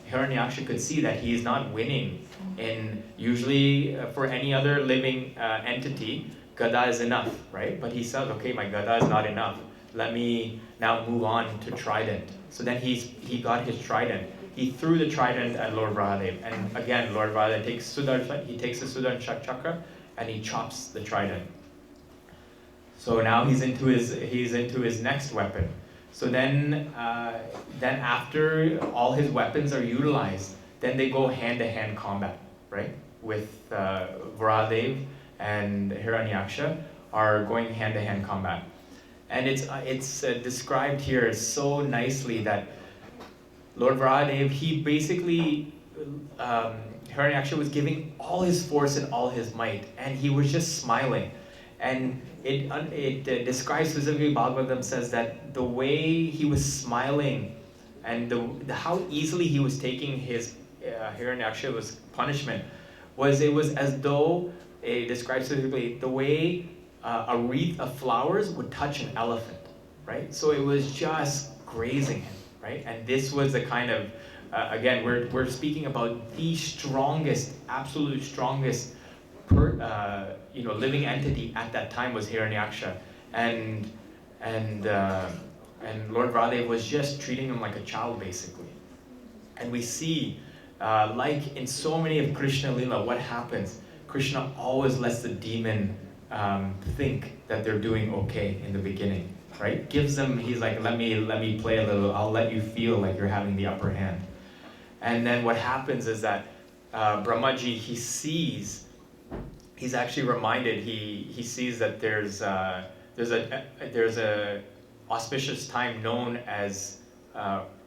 Hiranyaksha could see that he is not winning. And usually for any other living entity, gada is enough, right? But he said, okay, my gada is not enough. Let me now move on to trident. So then he got his trident. He threw the trident at Lord Varahadev. And again, Lord Varahadev takes the Sudarshan chakra and he chops the trident. So now he's into his next weapon. So then after all his weapons are utilized, then they go hand-to-hand combat, right? With Varahadev and Hiranyaksha are going hand-to-hand combat. And it's described here so nicely that Lord Varahadev, he basically, Hiranyaksha was giving all his force and all his might, and he was just smiling. And it describes specifically, Bhagavatam says that the way he was smiling and how easily he was taking his Hiranyaksha's punishment it was as though, it describes specifically the way a wreath of flowers would touch an elephant, right? So it was just grazing him, right? And this was the kind of, again, we're speaking about the strongest, absolute strongest living entity at that time was Hiranyaksha, and Lord Varahadev was just treating him like a child, basically. And we see, like in so many of Krishna Lila, what happens? Krishna always lets the demon think that they're doing okay in the beginning, right? Gives them, he's like, let me play a little. I'll let you feel like you're having the upper hand. And then what happens is that Brahmaji, he's actually reminded, he sees that there's a auspicious time known as,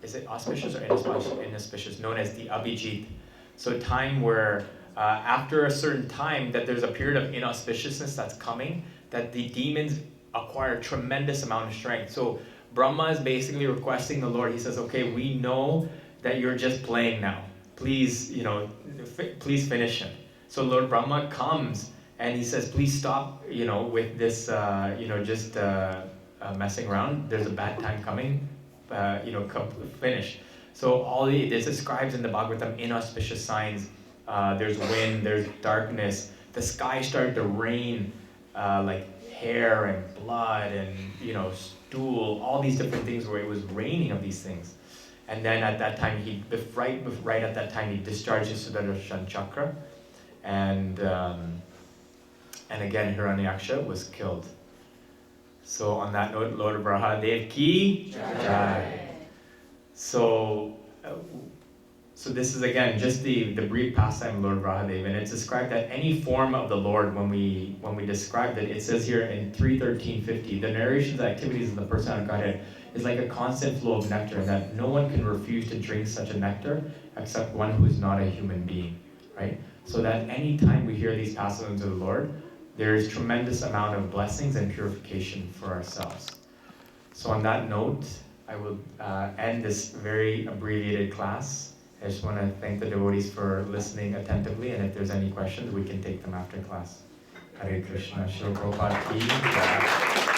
is it auspicious or inauspicious? Known as the Abhijit. So time where after a certain time that there's a period of inauspiciousness that's coming, that the demons acquire a tremendous amount of strength. So Brahma is basically requesting the Lord, he says, okay, we know that you're just playing now. Please, please finish him. So Lord Brahma comes and he says, please stop, with this, messing around. There's a bad time coming, finish. So this describes in the Bhagavatam inauspicious signs. There's wind, there's darkness. The sky started to rain like hair and blood and, stool, all these different things where it was raining of these things. And then at that time, right at that time, he discharged his Sudarshan chakra. And again, Hiranyaksha was killed. So on that note, Lord Varahadev ki jai. So this is again just the brief pastime of Lord Varahadev, and it's described that any form of the Lord, when we describe it says here in 3:13:50, the narrations and activities of the person of Godhead is like a constant flow of nectar, that no one can refuse to drink such a nectar except one who is not a human being, right? So that any time we hear these pastimes of the Lord, there is tremendous amount of blessings and purification for ourselves. So on that note, I will end this very abbreviated class. I just want to thank the devotees for listening attentively, and if there's any questions, we can take them after class. Hare Krishna, Srila Prabhupada ki jai.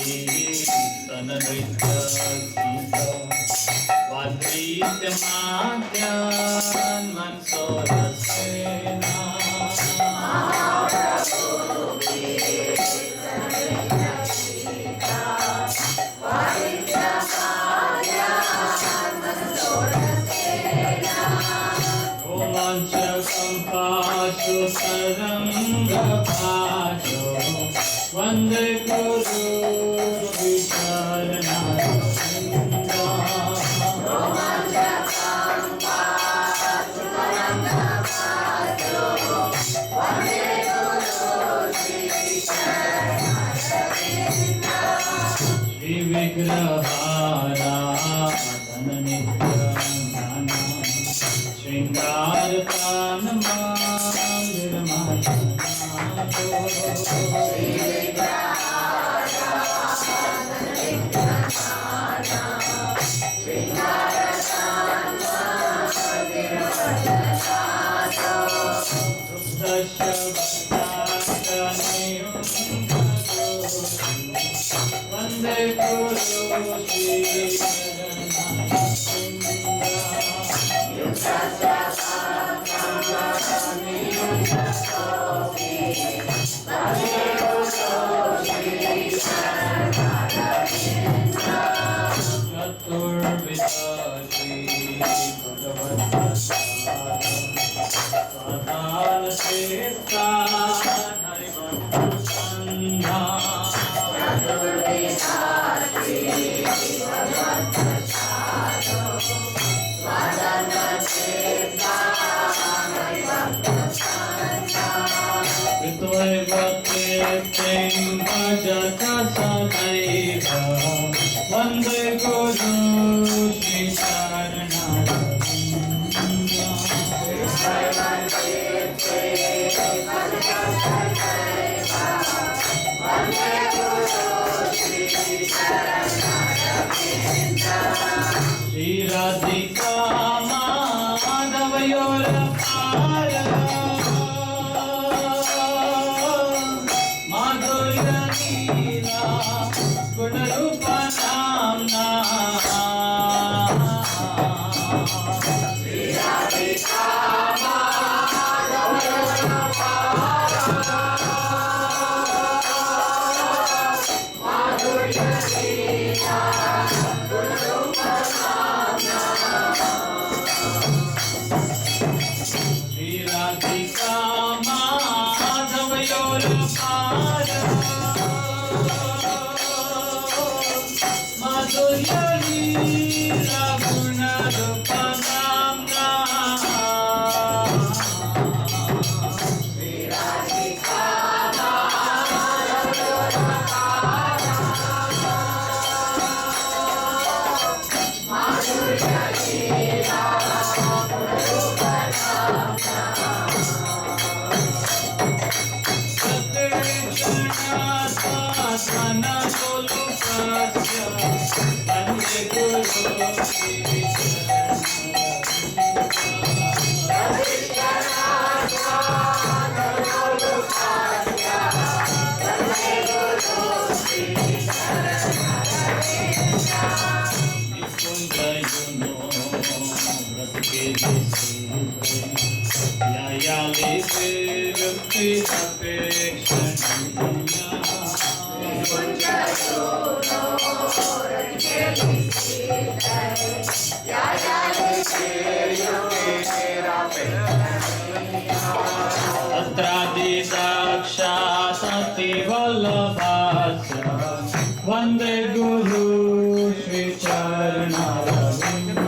Tanadritya Sita Vadritya Madhyan Mansorasena Romancha Kampashu Saranga Bhajo Vande Guru Vicharana Shri Vigrahara Dana Nithiyananda Shringartana Vande Guru Vande Guru Shri Shri Radhika Madhavayola Para Madhurya Leela Gunarupa Namna Shri Radhika Madhavayola Para Madhurya Leela Gunarupa Shri Radhika Madhavayola Para Madhurya Leela Gunarupa Namna Shri Radhika Madhavayola Madhurya Leela Gunarupa Sattva Golukasya Vande Guru Shri Sati Vallabhasya Vande Guru Shri Charanavinda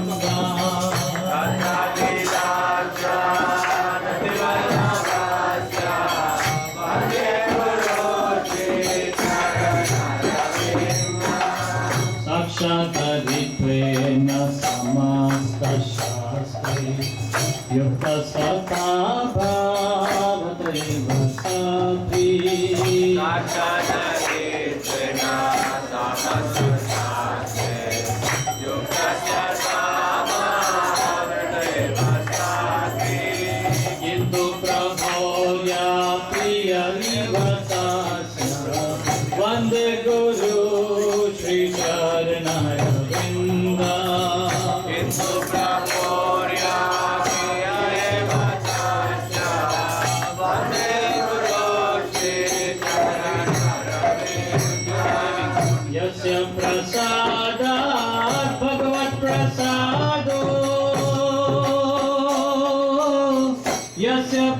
Sakshatarittvena Samasta Shastri Yukta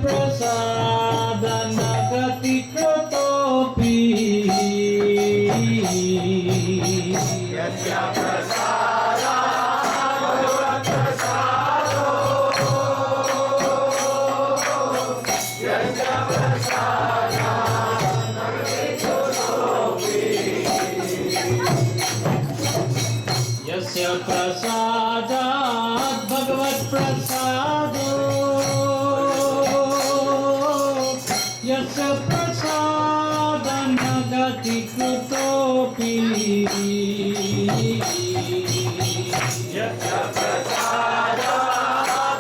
prasadana gati krotopi.
Yasya prasada bhagavat prasado. Yasya prasada nagati krotopi.
Yasya prasadat bhagavat prasado. Yasya prasadana gati krotopi.
Yasya prasada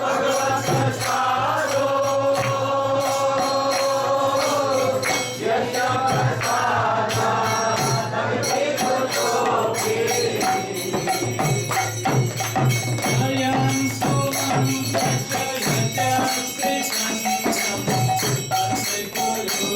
bhagavat prasado. Yasya prasada nagati krotopi.
Jayam suvam tasya yasya krishnam Ate guru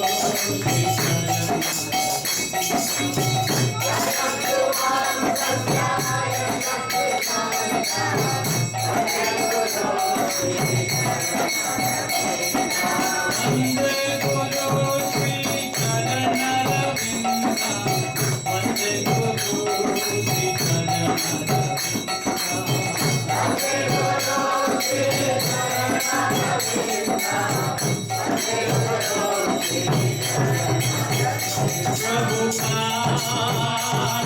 Vande guru Shri Charanaravinda Vande guru Shri Charanaravinda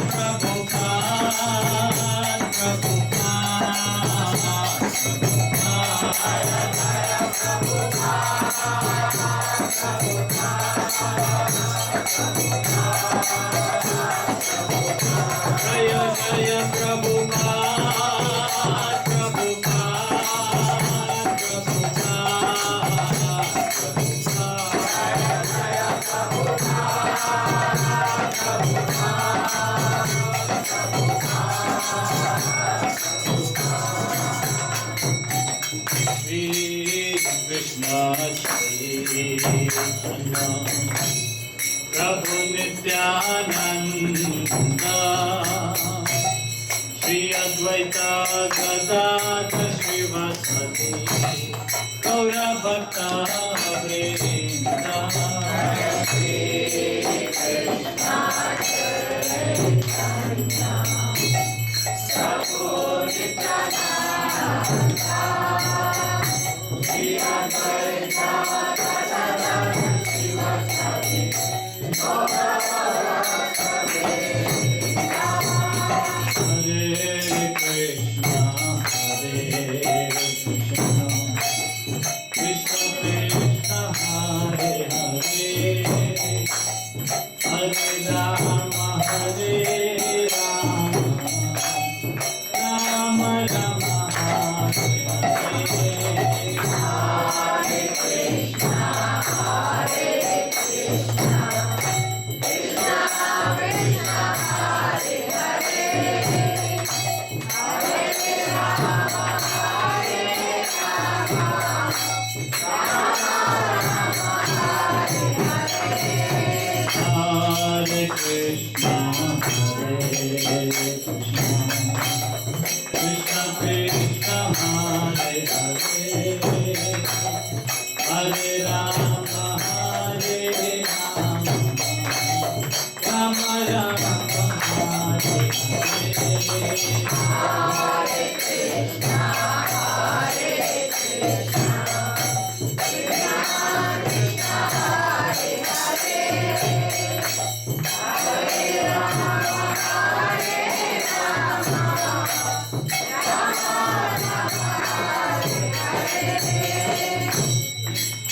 Prabhupada, Prabhupada, Jaya Jaya Prabhupada, Shri Krishna Chaitanya Prabhu Nithiyananda Shri Advaita Gadadhar Srivasati Gaura Bhakta Vrinda Hare Krishna, Hare Krishna, Krishna Krishna, Hare Hare, Hare Rama, Hare Rama, Rama Rama, Hare Hare Krishna, Hare Krishna, Krishna Krishna, Hare Hare, Hare Rama, Hare Rama, Rama Rama, Hare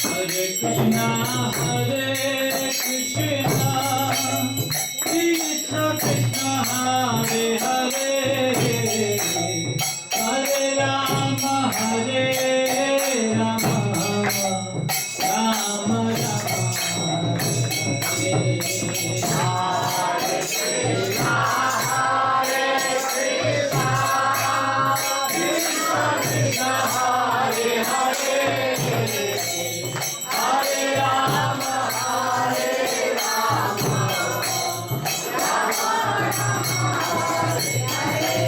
Hare Krishna, Hare Krishna, Krishna Krishna, Hare Hare, Hare Rama, Hare Rama, Rama Rama, Hare Hare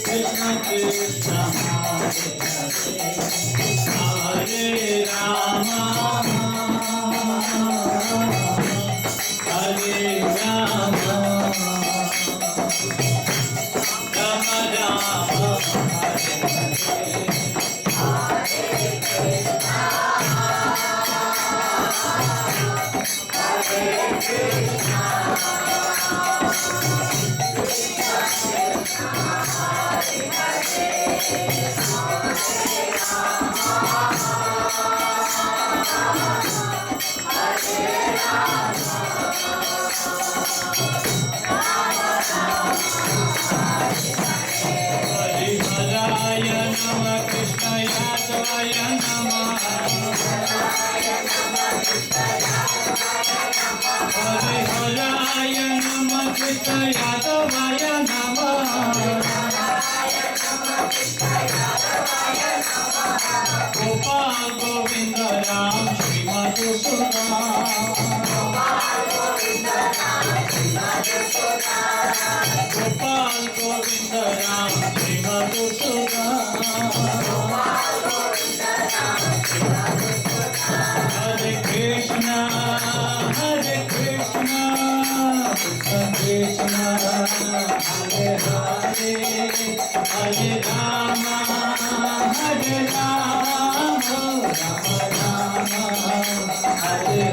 Krishna Krishna Hare Rama Hare Rama Rama Rama Hare Nama Krishna Yadavaya Nama Hare Hare Nama Krishna Yadavaya Nama Gopal Govinda Ram Shri Madhusudan Gopal Govinda Ram Shri Madhusudan Hare Krishna Krishna Krishna Hare Hare Hare Rama Hare Rama Rama Rama Hare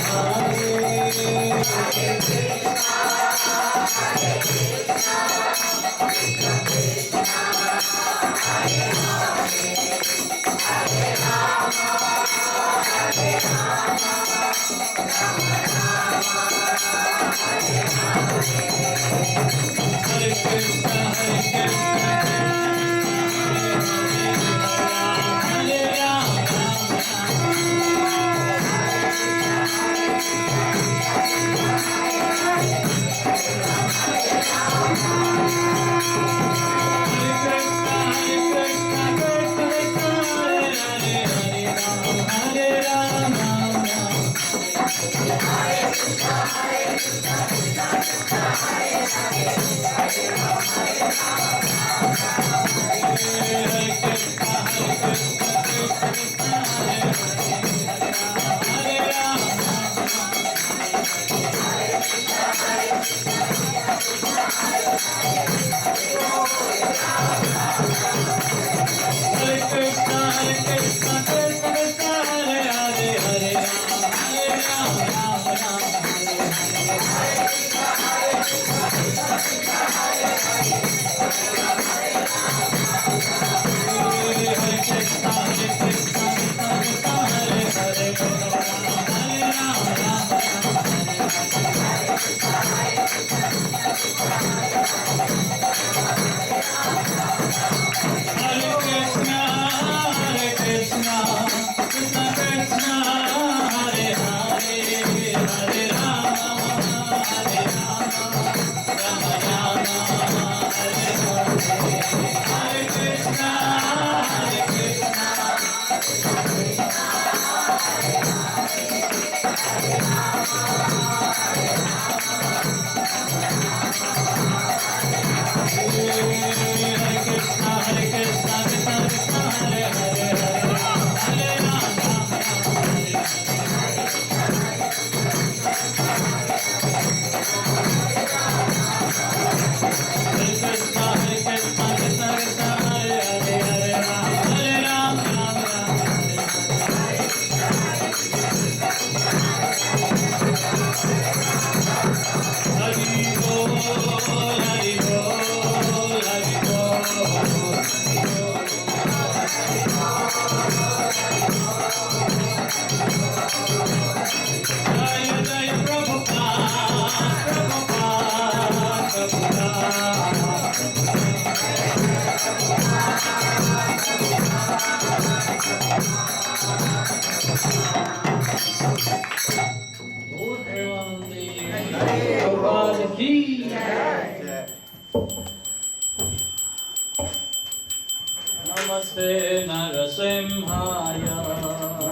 Namaste Narasimhaya.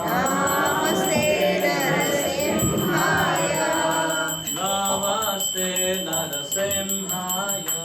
Namaste Narasimhaya.
Namaste Narasimhaya.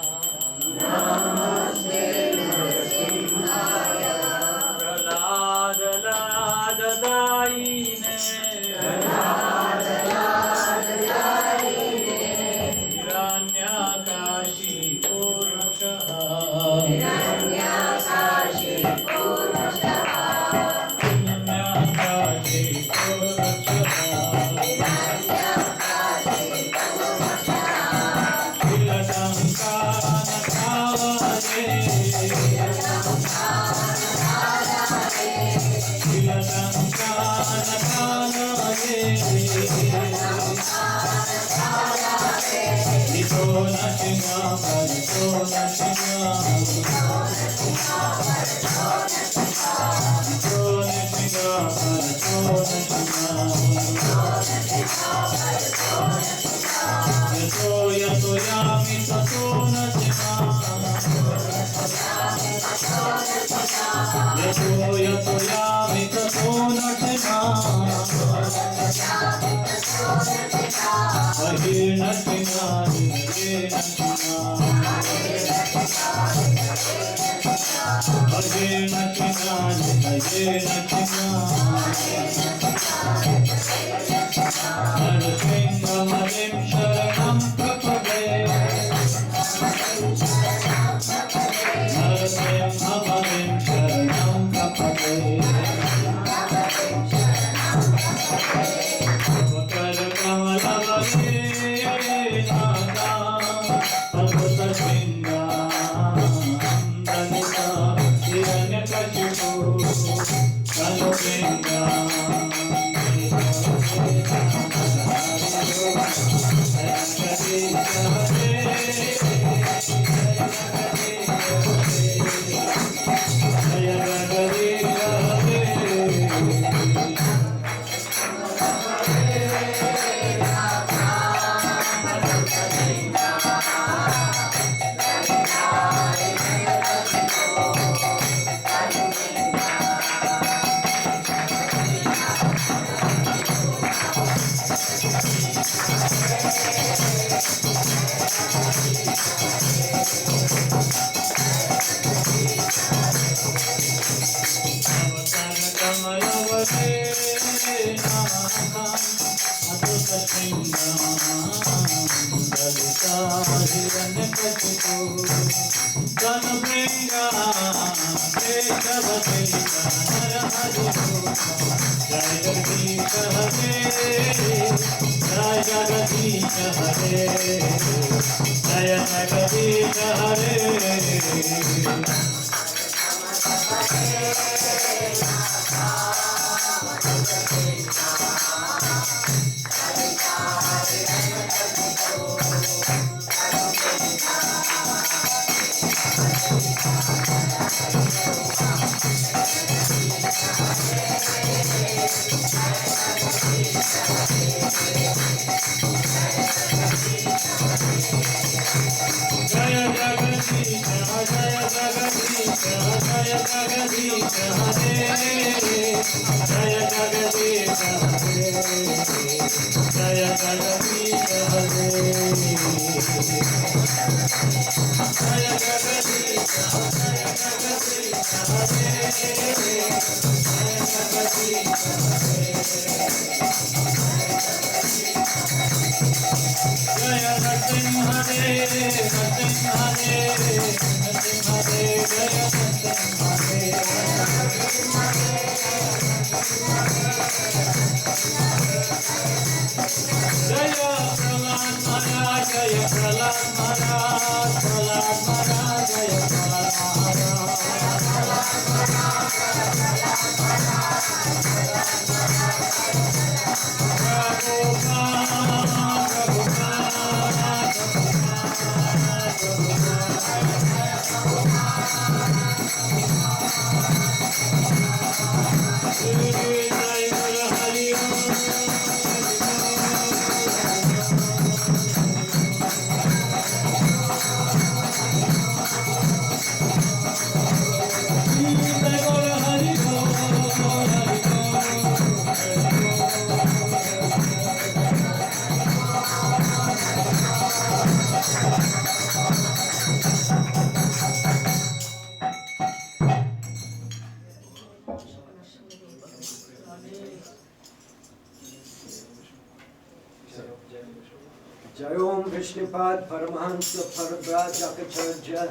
Jayom Vishnupad Paramahansa Parabrajakacarya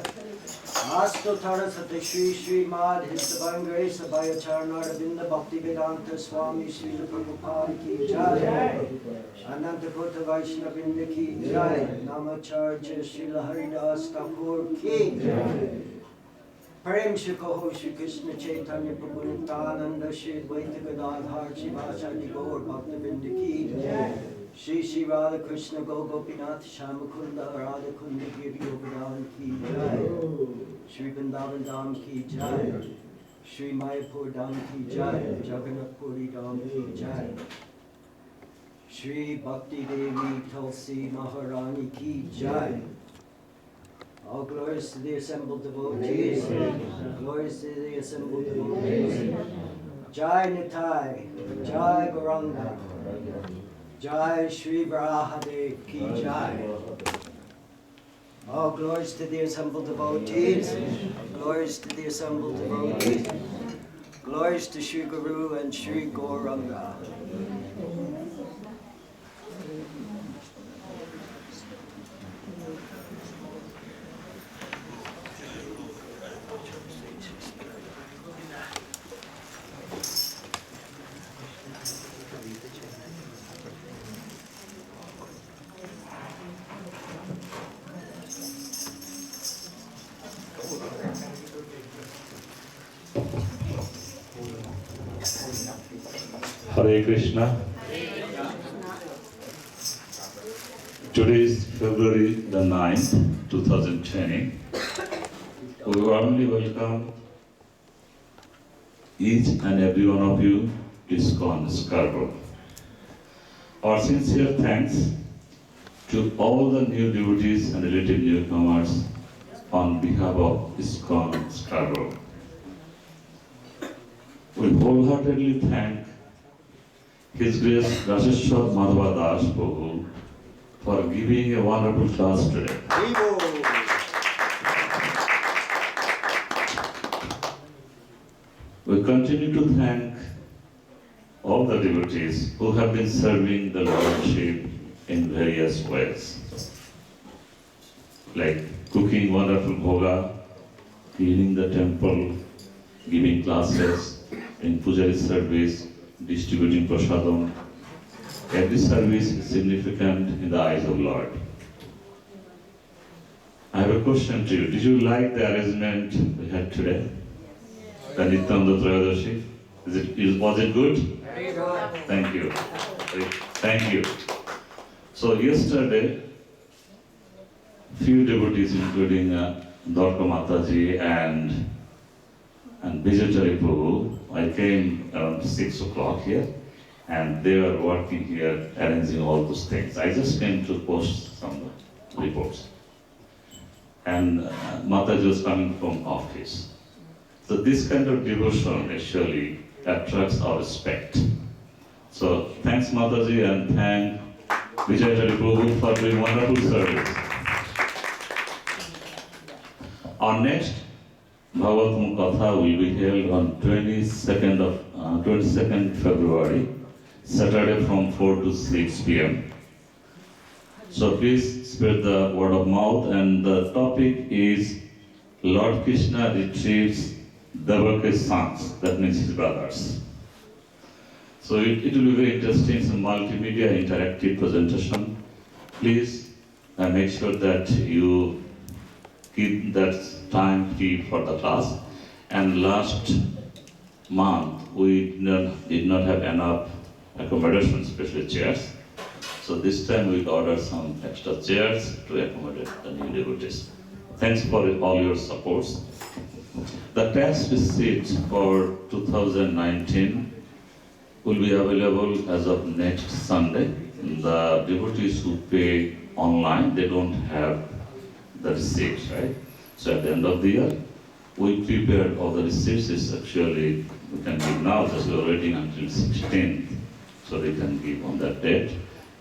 Astu Tarasati Shri Shri Mad His Divine Grace Abhayacharna Ravinda Bhakti Vedanta Swami Srila Prabhupada Ki Jai Ananta Kota Vaishnavinda Ki Jai Namacharya Srila Haridas Thakur Ki Jai Prem Shri Kaho Shri Krishna Chaitanya Prabhu Nithiyananda Shri Advaita Gadadhar Shri Vachari Gaur Bhakta Vinda Ki Jai Shri Shri Radha Krishna Gopinath Shamakunda Radha Kunda Giri Govardhan Ki Jai. Shri Vrindavan Dham Ki Jai. Shri Mayapur Dham Ki Jai. Jagannath Puri Dham Ki Jai. Shri Bhakti Devi Tulsi Maharani Ki Jai. All glories to the assembled devotees. Glories to the assembled devotees. Jai Nitai, Jai Gauranga, Jai Shri Varahadev Ki Jai. All glories to the assembled devotees. Glories to the assembled devotees. Glories to Shri Guru and Shri Gauranga.
Hare Krishna. Today is February the 9th, 2020. We warmly welcome each and every one of you to Iskcon, Scarborough. Our sincere thanks to all the new devotees and relative newcomers on behalf of Iskcon, Scarborough. We wholeheartedly thank His Grace Rajeshwar Madhava Das Prabhu for giving a wonderful class today. We continue to thank all the devotees who have been serving the Lordship in various ways, like cooking wonderful bhoga, cleaning the temple, giving classes, in pujari service, distributing prasadam. Every service is significant in the eyes of Lord. I have a question to you. Did you like the arrangement we had today? The Nithiyananda Trayadashi? Was it good?
Very good.
Thank you. Thank you. So yesterday, few devotees, including Dwarka Mataji and Vijayachari Prabhu, I came around 6 o'clock here, and they were working here, arranging all those things. I just came to post some reports. And Mataji was coming from office. So this kind of devotion actually attracts our respect. So thanks Mataji and thank Vijayachari Prabhu for doing wonderful service. Our next Bhagavatam Katha will be held on 22nd February, Saturday from 4 to 6 p.m. So please spread the word of mouth, and the topic is Lord Krishna retrieves Devaka's sons, that means his brothers. So it will be very interesting, it's a multimedia interactive presentation. Please make sure that you keep that time free for the class. And last month we did not have enough accommodation, especially chairs. So this time we ordered some extra chairs to accommodate the new devotees. Thanks for all your supports. The tax receipt for 2019 will be available as of next Sunday. The devotees who pay online, they don't have the receipts, right? So at the end of the year, we prepared all the receipts. It's actually, we can give now, just we're waiting until 16th, so they can give on that date.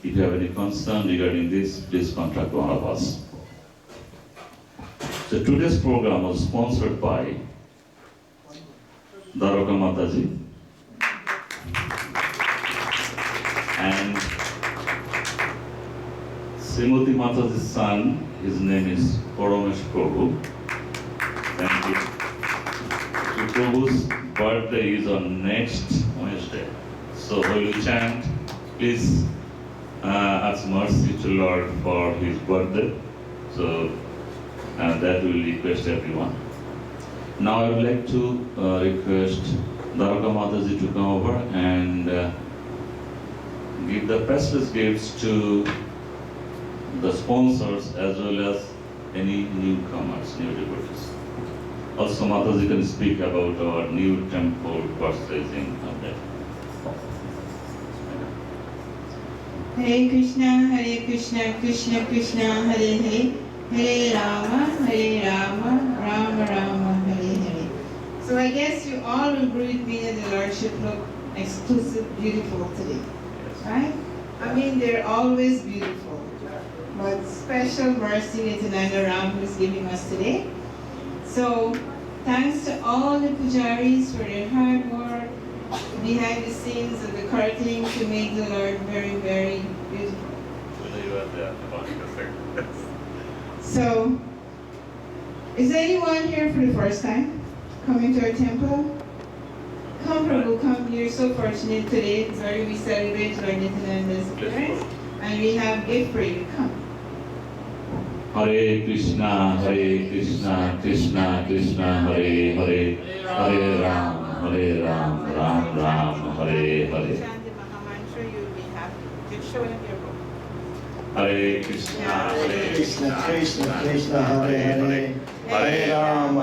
If you have any concern regarding this, please contact one of us. So today's program was sponsored by Dwarka Mataji and Srimati Mataji's son. His name is Paramesh Prabhu. Thank you. Shri Prabhu's birthday is on next Wednesday. So while you chant, please ask mercy to Lord for his birthday. So that will request everyone. Now I would like to request Dwarka Mataji to come over and give the priceless gifts to the sponsors as well as any newcomers, new devotees. Also, Mataji can speak about our new temple purchasing update.
Hare Krishna, Krishna Krishna, Hare Hare, Hare Rama, Rama Rama, Hare Hare. So I guess you all will agree with me that the Lordship look exclusive, beautiful today, right? I mean, they're always beautiful, but special mercy Nithiyananda Ram who is giving us today. So thanks to all the pujaris for their hard work behind the scenes of the curtain to make the Lord very, very beautiful. So, is anyone here for the first time coming to our temple? Come, Prabhu, come. You're so fortunate today. Sorry, we celebrate Lord Nithiyananda's appearance, and we have gift for you. Come.
Hare Krishna, Krishna Krishna, Hare Hare, Hare Ram, Ram Ram, Hare Hare.
Chant the Mahamantra, you'll be happy. Just show him your book.
Hare Krishna,
Krishna Krishna, Hare Hare, Hare Ram,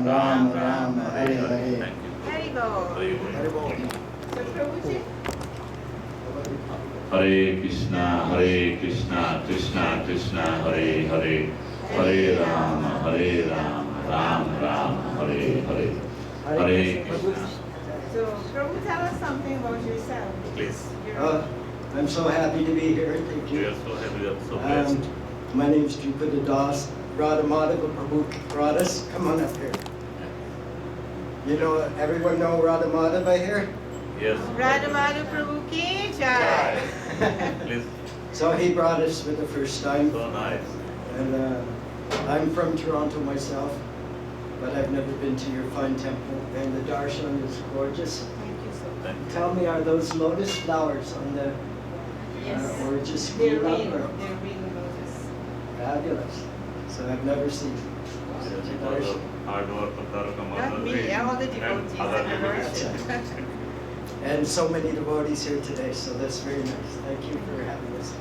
Ram Ram, Hare Hare.
Haribo. So, Prabhuji?
Hare Krishna, Krishna Krishna, Hare Hare, Hare Ram, Ram Ram, Hare Hare. Hare Krishna.
So, Prabhu, tell us something about yourself.
Please.
I'm so happy to be here. Thank
We
you.
are so happy, we are so blessed.
My name is Drupada Das. Radha Madhava Prabhu Radhas. Come on up here. You know, everyone know Radha Madhava here?
Yes.
Radha Madhu Prabhu ki jai.
Please.
So he brought us for the first time.
So nice.
And I'm from Toronto myself, but I've never been to your fine temple. And the darshan is gorgeous.
Thank you so much.
Thank you.
Tell me, are those lotus flowers on the,
Yes.
or just
They're
green
real.
or-
They're real lotus.
Fabulous. So I've never seen such a darshan.
Hard work of Taraka
Not me, all the devotees and the worship.
And so many devotees here today, so that's very nice. Thank you for having us.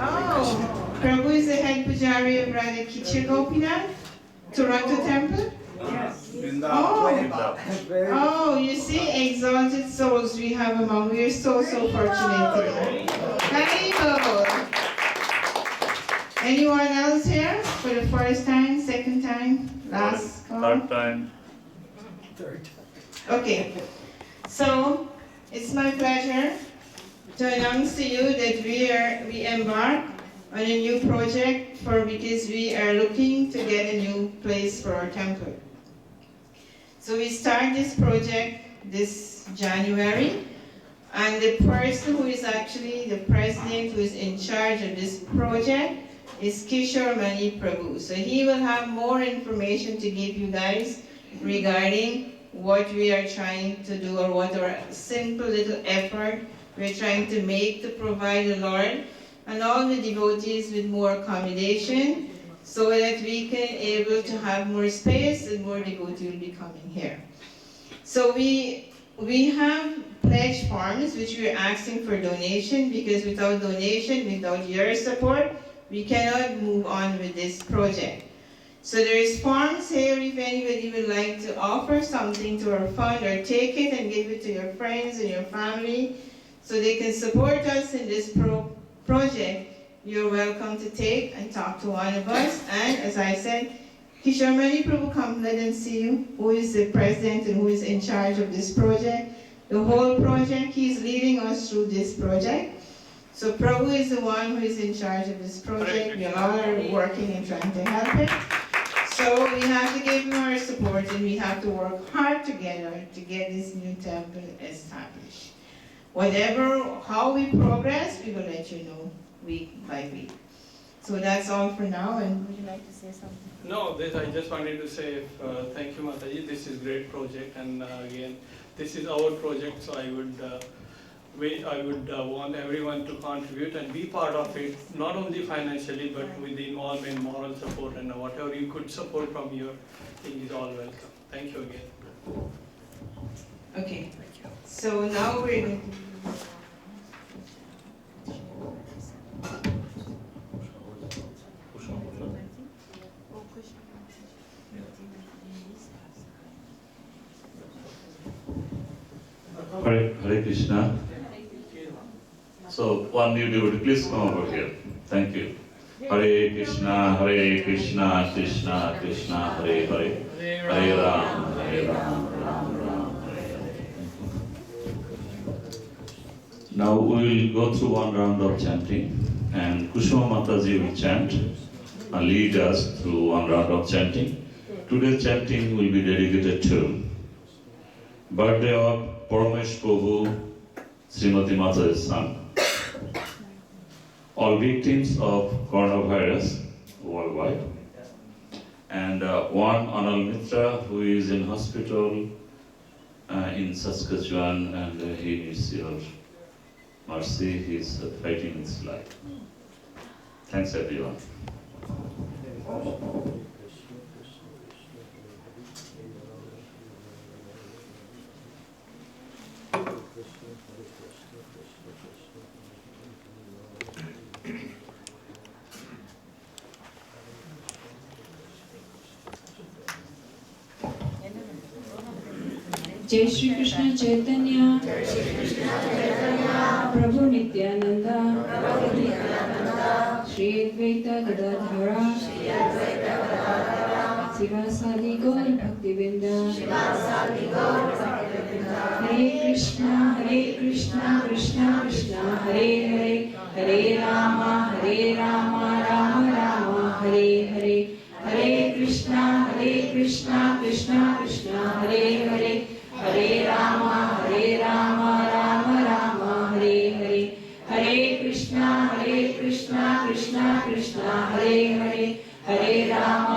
Oh, Prabhu is the head pujari of Radha Kichya Gopinath, Toronto Temple?
Yes.
Oh.
Very
Oh, you see, exalted souls we have among. We are so fortunate today. Haribol. Anyone else here for the first time, second time, last call?
Third time.
third.
Okay, so it's my pleasure to announce to you that we embark on a new project because we are looking to get a new place for our temple. So we start this project this January, and the person who is actually the president who is in charge of this project is Kishore Mani Prabhu. So he will have more information to give you guys regarding what we are trying to do, or what our simple little effort we're trying to make to provide the Lord and all the devotees with more accommodation, so that we can able to have more space and more devotees will be coming here. So we have pledge forms which we are asking for donation, because without donation, without your support, we cannot move on with this project. So there is forms here if anybody would like to offer something to our fund, or take it and give it to your friends and your family so they can support us in this project. You're welcome to take and talk to one of us. And as I said, Kishore Mani Prabhu, come let them see you, who is the president and who is in charge of this project. The whole project, he's leading us through this project. So Prabhu is the one who is in charge of this project. We all are working and trying to help it. So we have to give him our support, and we have to work hard together to get this new temple established. How we progress, we will let you know week by week. So that's all for now, and would you like to say something?
No, I just wanted to say thank you, Mataji. This is great project, and again, this is our project, so I would want everyone to contribute and be part of it, not only financially, but with the involvement, moral support, and whatever you could support from your thing is all welcome. Thank you again.
Okay. So now we're
Hare Krishna. So one new devotee, please come over here. Thank you. Hare Krishna, Krishna Krishna, Hare Hare, Hare Ram, Ram Ram, Hare Hare. Now we will go through one round of chanting, and Kushma Mataji will chant and lead us through one round of chanting. Today's chanting will be dedicated to birthday of Paramesh Prabhu, Srimati Mataji's son. All victims of coronavirus worldwide, and one Anal Mitra who is in hospital in Saskatchewan, and he needs your mercy. He is fighting his life. Thanks everyone.
जय श्री कृष्ण चैतन्य प्रभु नित्यानंदा श्री अद्वैत गदाधरा शिवासादि गौर भक्तिवृंद हरे Krishna Krishna Krishna Hare Hare Hare Ram Ram Ram Hare Hare Hare Krishna Krishna Krishna Hare Hare Hare Ram Ram Ram Hare Hare Hare Krishna Krishna Krishna Hare Hare Hare Ram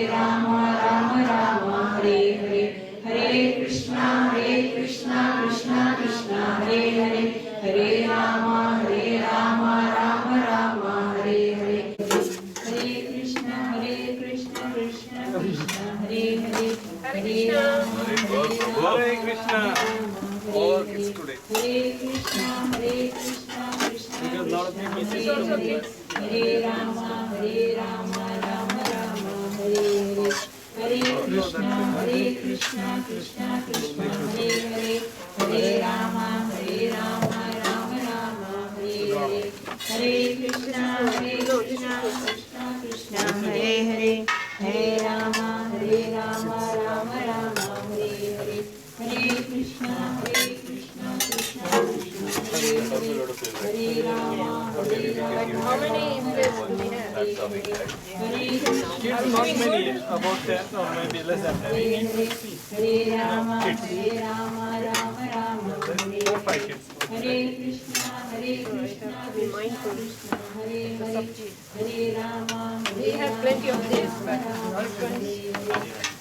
Ram Ram Hare Hare Hare Krishna Krishna Krishna Hare Hare Hare Ram Ram Ram Hare Hare Hare Krishna Krishna Krishna Hare Hare Hare Ram
Hare Krishna. All kids today.
Hare Krishna Krishna
Because lot of people say
Hare Ram Ram Ram Hare Hare Hare Krishna Krishna Krishna Hare Hare Hare Ram Ram Ram Hare Hare Hare Krishna Krishna Krishna Hare Hare Hare Ram Ram Ram Hare Hare Hare Krishna Krishna Krishna Hare Hare Hare Ram Ram
How many images do we have?
Hare Krishna
not many, about 10 or maybe less than 10.
Hare Ram Ram Ram Hare Hare Hare Krishna Krishna Krishna Hare Hare Hare Ram
We have plenty of this, but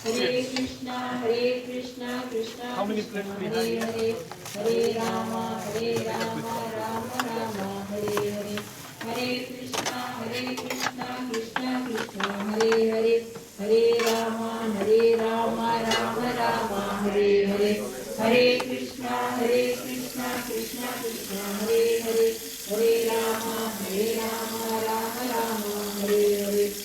Hare Krishna Krishna
How many plates we
Hare
have?
Hare Hare Ram Ram Ram Hare Hare Hare Krishna Krishna Krishna